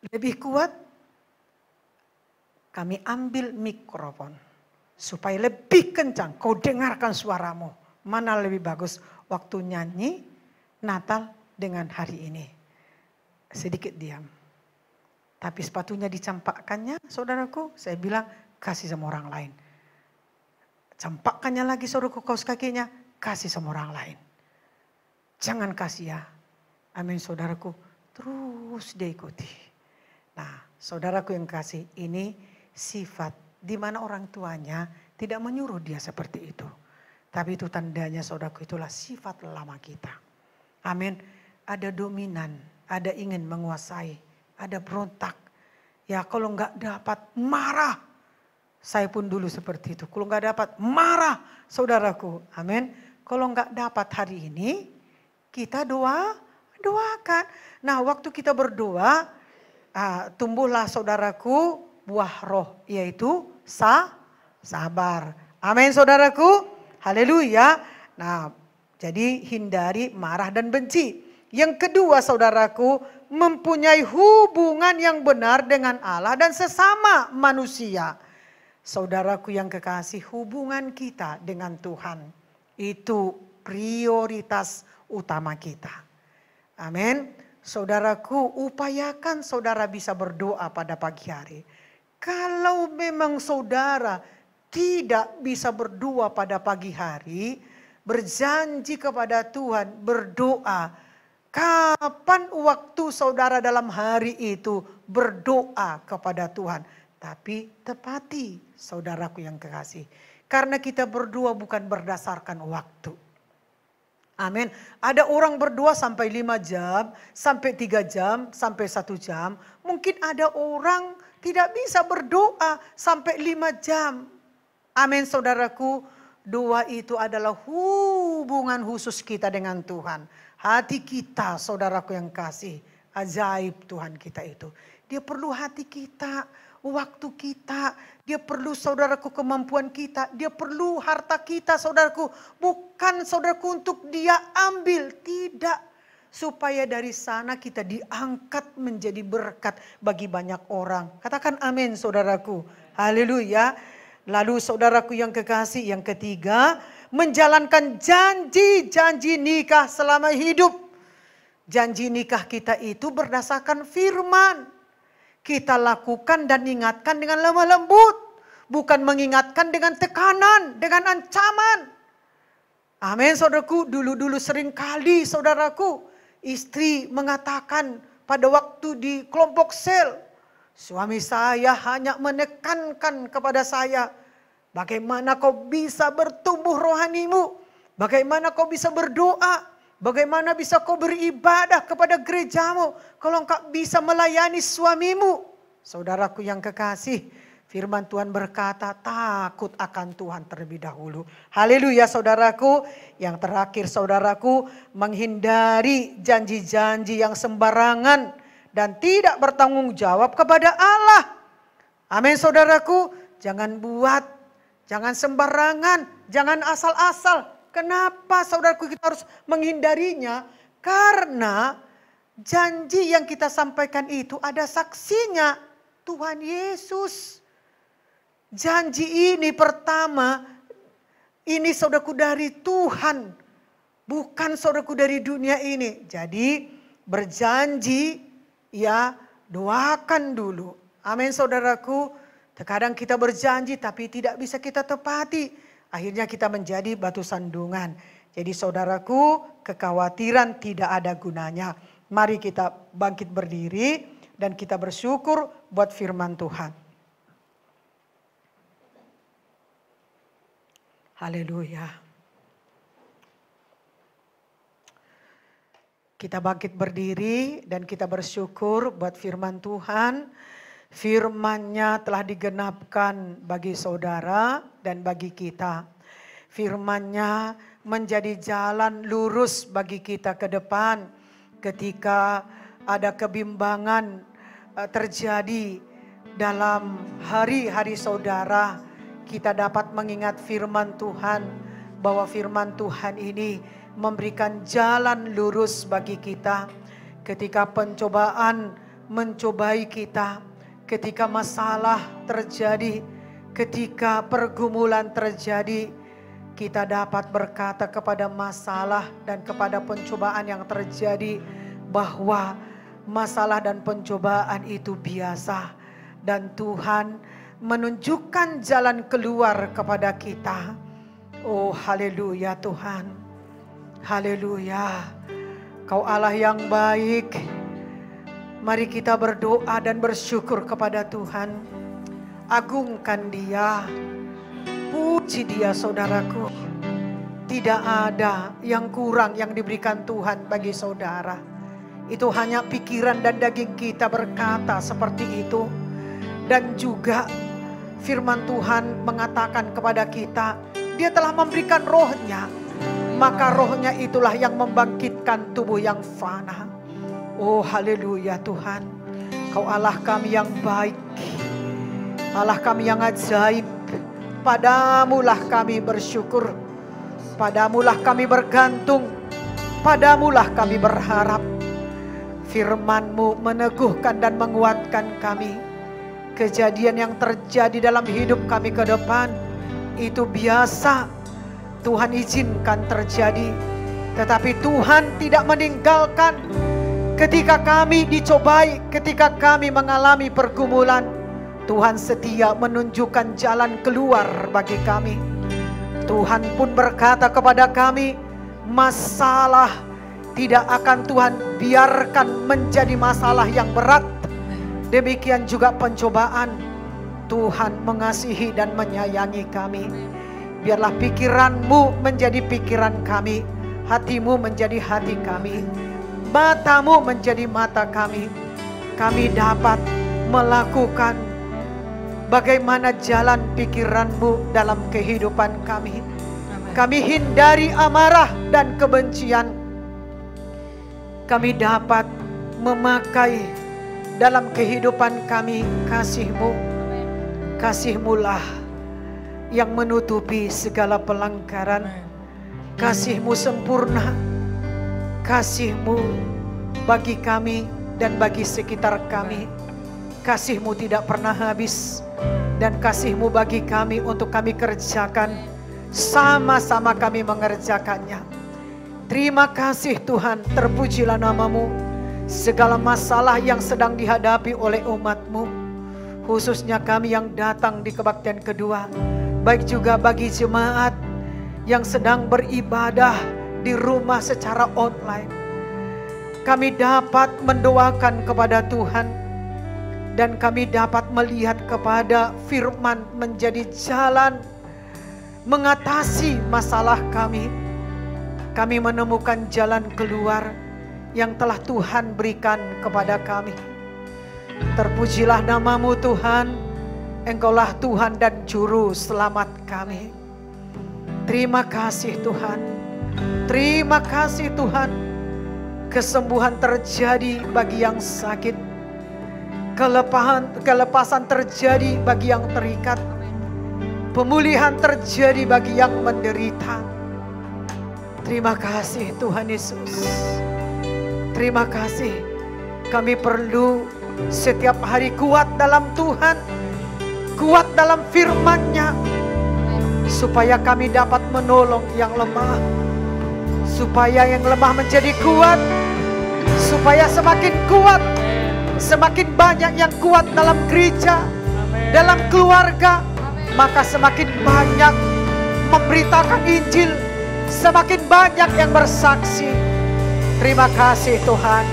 Lebih kuat, kami ambil mikrofon. Supaya lebih kencang, kau dengarkan suaramu. Mana lebih bagus, waktu nyanyi Natal dengan hari ini. Sedikit diam. Tapi sepatunya dicampakkannya, saudaraku, saya bilang, kasih sama orang lain. Campakkannya lagi saudaraku kaos kakinya, kasih sama orang lain. Jangan kasih ya. Amin saudaraku, terus diikuti. Nah saudaraku yang kasih, ini sifat di mana orang tuanya tidak menyuruh dia seperti itu. Tapi itu tandanya saudaraku itulah sifat lama kita. Amin. Ada dominan, ada ingin menguasai, ada berontak. Ya kalau nggak dapat marah. Saya pun dulu seperti itu. Kalau nggak dapat marah saudaraku. Amin. Kalau nggak dapat hari ini kita doakan. Nah waktu kita berdoa tumbuhlah saudaraku buah roh yaitu sabar. Amin saudaraku. Haleluya. Nah jadi hindari marah dan benci. Yang kedua saudaraku mempunyai hubungan yang benar dengan Allah dan sesama manusia. Saudaraku yang kekasih, hubungan kita dengan Tuhan Itu prioritas utama kita. Amin. Saudaraku, upayakan saudara bisa berdoa pada pagi hari. Kalau memang saudara tidak bisa berdoa pada pagi hari, berjanji kepada Tuhan, berdoa. Kapan waktu saudara dalam hari itu berdoa kepada Tuhan? Tapi tepati, saudaraku yang kekasih. Karena kita berdoa bukan berdasarkan waktu. Amin. Ada orang berdoa sampai 5 jam, sampai 3 jam, sampai 1 jam. Mungkin ada orang tidak bisa berdoa sampai 5 jam. Amin, saudaraku. Doa itu adalah hubungan khusus kita dengan Tuhan. Hati kita, saudaraku yang kasih. Ajaib Tuhan kita itu. Dia perlu hati kita, waktu kita. Dia perlu, saudaraku, kemampuan kita. Dia perlu harta kita, saudaraku. Bukan, saudaraku, untuk dia ambil. Tidak. Supaya dari sana kita diangkat menjadi berkat bagi banyak orang. Katakan amin, saudaraku. Haleluya. Lalu saudaraku yang kekasih, yang ketiga, menjalankan janji-janji nikah selama hidup. Janji nikah kita itu berdasarkan firman. Kita lakukan dan ingatkan dengan lemah lembut. Bukan mengingatkan dengan tekanan, dengan ancaman. Amin, saudaraku. Dulu-dulu sering kali, saudaraku, istri mengatakan pada waktu di kelompok sel, suami saya hanya menekankan kepada saya, bagaimana kau bisa bertumbuh rohanimu, bagaimana kau bisa berdoa, bagaimana bisa kau beribadah kepada gerejamu, kalau engkau bisa melayani suamimu. Saudaraku yang kekasih, firman Tuhan berkata, takut akan Tuhan terlebih dahulu. Haleluya, saudaraku. Yang terakhir, saudaraku, menghindari janji-janji yang sembarangan dan tidak bertanggung jawab kepada Allah. Amin, saudaraku. Jangan buat, jangan sembarangan, jangan asal-asal. Kenapa, saudaraku, kita harus menghindarinya? Karena janji yang kita sampaikan itu ada saksinya, Tuhan Yesus. Janji ini pertama, ini saudaraku dari Tuhan, bukan saudaraku dari dunia ini. Jadi berjanji, ya doakan dulu. Amin, saudaraku. Terkadang kita berjanji tapi tidak bisa kita tepati. Akhirnya kita menjadi batu sandungan. Jadi saudaraku, kekhawatiran tidak ada gunanya. Mari kita bangkit berdiri dan kita bersyukur buat firman Tuhan. Haleluya. Kita bangkit berdiri dan kita bersyukur buat firman Tuhan. Firman-Nya telah digenapkan bagi saudara dan bagi kita. Firman-Nya menjadi jalan lurus bagi kita ke depan. Ketika ada kebimbangan terjadi dalam hari-hari saudara, kita dapat mengingat firman Tuhan, bahwa firman Tuhan ini memberikan jalan lurus bagi kita. Ketika pencobaan mencobai kita, ketika masalah terjadi, ketika pergumulan terjadi, kita dapat berkata kepada masalah dan kepada pencobaan yang terjadi, bahwa masalah dan pencobaan itu biasa. Dan Tuhan menunjukkan jalan keluar kepada kita. Oh, haleluya Tuhan. Haleluya. Kau Allah yang baik. Mari kita berdoa dan bersyukur kepada Tuhan. Agungkan Dia. Puji Dia, saudaraku. Tidak ada yang kurang yang diberikan Tuhan bagi saudara. Itu hanya pikiran dan daging kita berkata seperti itu. Dan juga firman Tuhan mengatakan kepada kita, Dia telah memberikan roh-Nya, maka roh-Nya itulah yang membangkitkan tubuh yang fana. Oh, haleluya Tuhan. Kau Allah kami yang baik, Allah kami yang ajaib. Padamulah kami bersyukur, Padamulah kami bergantung, Padamulah kami berharap. Firman-Mu meneguhkan dan menguatkan kami. Kejadian yang terjadi dalam hidup kami ke depan itu biasa. Tuhan izinkan terjadi. Tetapi Tuhan tidak meninggalkan ketika kami dicobai, ketika kami mengalami pergumulan. Tuhan setia menunjukkan jalan keluar bagi kami. Tuhan pun berkata kepada kami, masalah tidak akan Tuhan biarkan menjadi masalah yang berat. Demikian juga pencobaan. Tuhan mengasihi dan menyayangi kami. Biarlah pikiranmu menjadi pikiran kami, hatimu menjadi hati kami, matamu menjadi mata kami. Kami dapat melakukan bagaimana jalan pikiranmu dalam kehidupan kami. Kami hindari amarah dan kebencian. Kami dapat memakai dalam kehidupan kami kasih-Mu. Kasih-Mu-lah yang menutupi segala pelanggaran. Kasih-Mu sempurna. Kasih-Mu bagi kami dan bagi sekitar kami. Kasih-Mu tidak pernah habis. Dan kasih-Mu bagi kami untuk kami kerjakan. Sama-sama kami mengerjakannya. Terima kasih Tuhan, terpujilah nama-Mu. Segala masalah yang sedang dihadapi oleh umat-Mu, khususnya kami yang datang di kebaktian kedua, baik juga bagi jemaat yang sedang beribadah di rumah secara online. Kami dapat mendoakan kepada Tuhan dan kami dapat melihat kepada firman menjadi jalan mengatasi masalah kami. Kami menemukan jalan keluar yang telah Tuhan berikan kepada kami. Terpujilah nama-Mu Tuhan. Engkaulah Tuhan dan Juru Selamat kami. Terima kasih Tuhan. Terima kasih Tuhan. Kesembuhan terjadi bagi yang sakit. Kelepasan terjadi bagi yang terikat. Pemulihan terjadi bagi yang menderita. Terima kasih Tuhan Yesus. Terima kasih. Kami perlu setiap hari kuat dalam Tuhan, kuat dalam firman-Nya, supaya kami dapat menolong yang lemah, supaya yang lemah menjadi kuat, supaya semakin kuat, semakin banyak yang kuat dalam gereja, dalam keluarga, maka semakin banyak memberitakan Injil, semakin banyak yang bersaksi. Terima kasih Tuhan.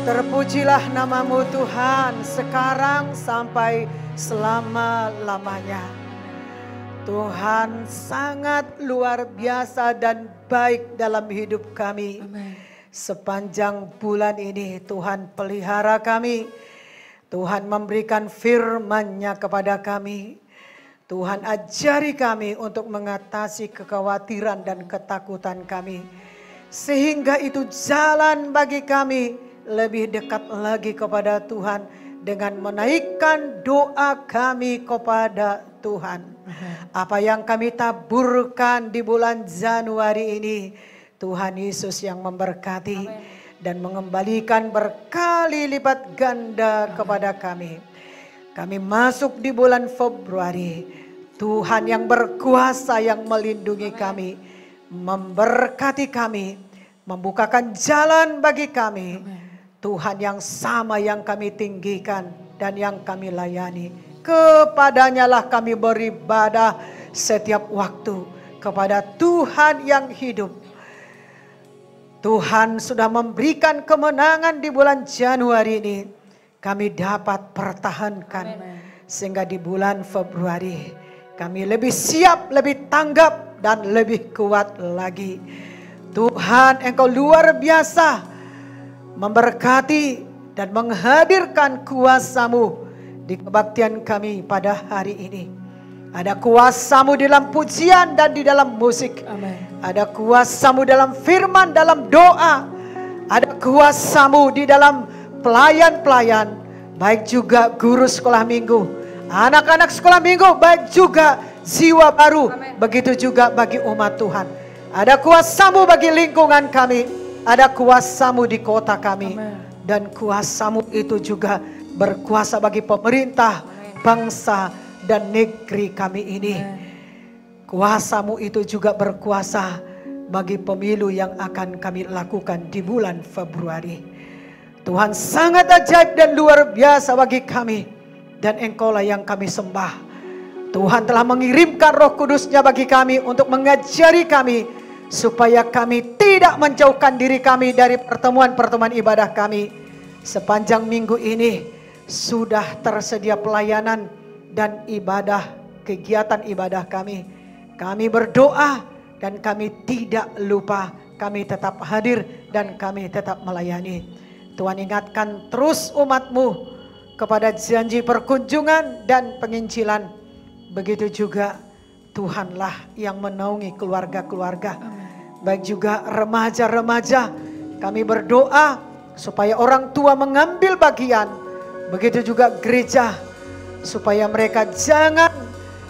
Terpujilah nama-Mu Tuhan, sekarang sampai selama-lamanya. Tuhan sangat luar biasa dan baik dalam hidup kami. Sepanjang bulan ini Tuhan pelihara kami. Tuhan memberikan firman-Nya kepada kami. Tuhan ajari kami untuk mengatasi kekhawatiran dan ketakutan kami. Sehingga itu jalan bagi kami lebih dekat lagi kepada Tuhan dengan menaikkan doa kami kepada Tuhan. Apa yang kami taburkan di bulan Januari ini, Tuhan Yesus yang memberkati dan mengembalikan berkali lipat ganda kepada kami. Kami masuk di bulan Februari, Tuhan yang berkuasa yang melindungi kami, memberkati kami, membukakan jalan bagi kami. Tuhan yang sama yang kami tinggikan dan yang kami layani. Kepadanya-lah kami beribadah setiap waktu, kepada Tuhan yang hidup. Tuhan sudah memberikan kemenangan di bulan Januari ini. Kami dapat pertahankan. Sehingga di bulan Februari kami lebih siap, lebih tanggap dan lebih kuat lagi. Tuhan, Engkau luar biasa memberkati dan menghadirkan kuasa-Mu di kebaktian kami pada hari ini. Ada kuasa-Mu dalam pujian dan di dalam musik. Ada kuasa-Mu dalam firman, dalam doa. Ada kuasa-Mu di dalam pelayan-pelayan, baik juga guru sekolah minggu, anak-anak sekolah minggu, baik juga jiwa baru. Begitu juga bagi umat Tuhan. Ada kuasa-Mu bagi lingkungan kami. Ada kuasa-Mu di kota kami. Dan kuasa-Mu itu juga berkuasa bagi pemerintah, bangsa, dan negeri kami ini. Kuasa-Mu itu juga berkuasa bagi pemilu yang akan kami lakukan di bulan Februari. Tuhan sangat ajaib dan luar biasa bagi kami, dan Engkau-lah yang kami sembah. Tuhan telah mengirimkan Roh Kudus-Nya bagi kami untuk mengajari kami supaya kami tidak menjauhkan diri kami dari pertemuan-pertemuan ibadah kami. Sepanjang minggu ini sudah tersedia pelayanan dan ibadah, kegiatan ibadah kami. Kami berdoa dan kami tidak lupa, kami tetap hadir dan kami tetap melayani. Tuhan ingatkan terus umat-Mu kepada janji perkunjungan dan penginjilan. Begitu juga Tuhanlah yang menaungi keluarga-keluarga. Baik juga remaja-remaja, kami berdoa supaya orang tua mengambil bagian. Begitu juga gereja, supaya mereka jangan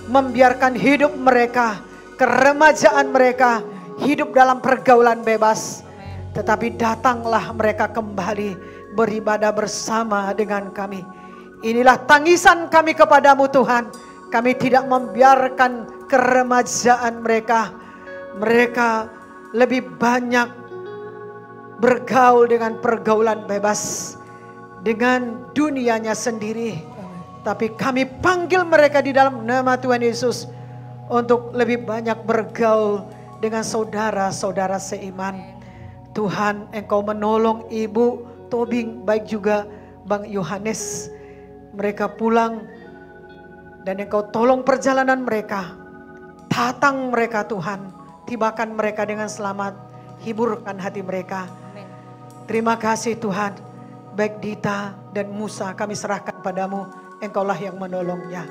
membiarkan hidup mereka, keremajaan mereka hidup dalam pergaulan bebas. Tetapi datanglah mereka kembali beribadah bersama dengan kami. Inilah tangisan kami kepadamu Tuhan. Kami tidak membiarkan keremajaan mereka. Mereka lebih banyak bergaul dengan pergaulan bebas, dengan dunianya sendiri. Tapi kami panggil mereka di dalam nama Tuhan Yesus untuk lebih banyak bergaul dengan saudara-saudara seiman. Tuhan, Engkau menolong Ibu Tobing, baik juga Bang Yohanes. Mereka pulang dan Engkau tolong perjalanan mereka. Tatang mereka Tuhan, tibakan mereka dengan selamat, hiburkan hati mereka. Terima kasih Tuhan, baik Dita dan Musa kami serahkan padamu, Engkaulah yang menolongnya.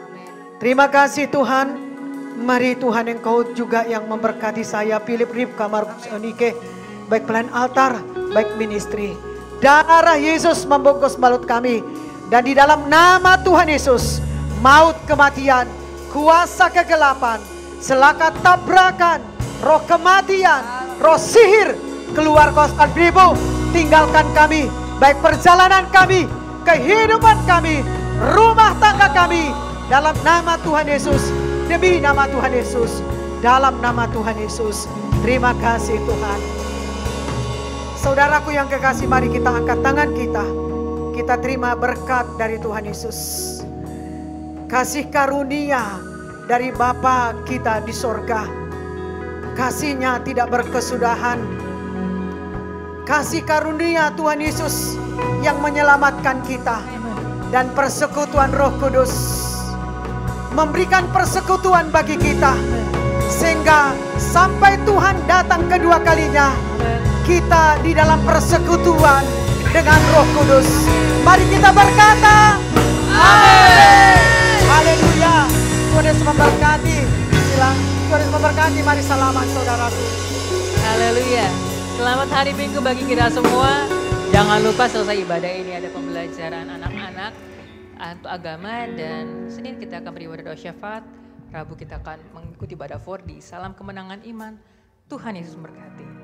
Terima kasih Tuhan, mari Tuhan Engkau juga yang memberkati saya, Philip Ripka Markus Onike, baik pelayan altar, baik ministry. Darah Yesus membungkus balut kami, dan di dalam nama Tuhan Yesus, maut kematian, kuasa kegelapan, celaka tabrakan, roh kematian, roh sihir, keluar kosan ribu, tinggalkan kami, baik perjalanan kami, kehidupan kami, rumah tangga kami, dalam nama Tuhan Yesus, demi nama Tuhan Yesus, dalam nama Tuhan Yesus. Terima kasih Tuhan. Saudaraku yang kekasih, mari kita angkat tangan kita. Kita terima berkat dari Tuhan Yesus. Kasih karunia dari Bapa kita di sorga. Kasih-Nya tidak berkesudahan. Kasih karunia Tuhan Yesus yang menyelamatkan kita. Dan persekutuan Roh Kudus memberikan persekutuan bagi kita. Sehingga sampai Tuhan datang kedua kalinya, kita di dalam persekutuan dengan Roh Kudus. Mari kita berkata, amin. Haleluya. Tuhan Yesus memberkati. Silakan Tuhan Yesus memberkati. Mari salaman saudaraku. Haleluya. Selamat hari Minggu bagi kita semua. Jangan lupa selesai ibadah ini ada pembelajaran anak-anak untuk agama, dan Senin kita akan beribadah doa syafaat. Rabu kita akan mengikuti ibadah 4D. Salam kemenangan iman. Tuhan Yesus memberkati.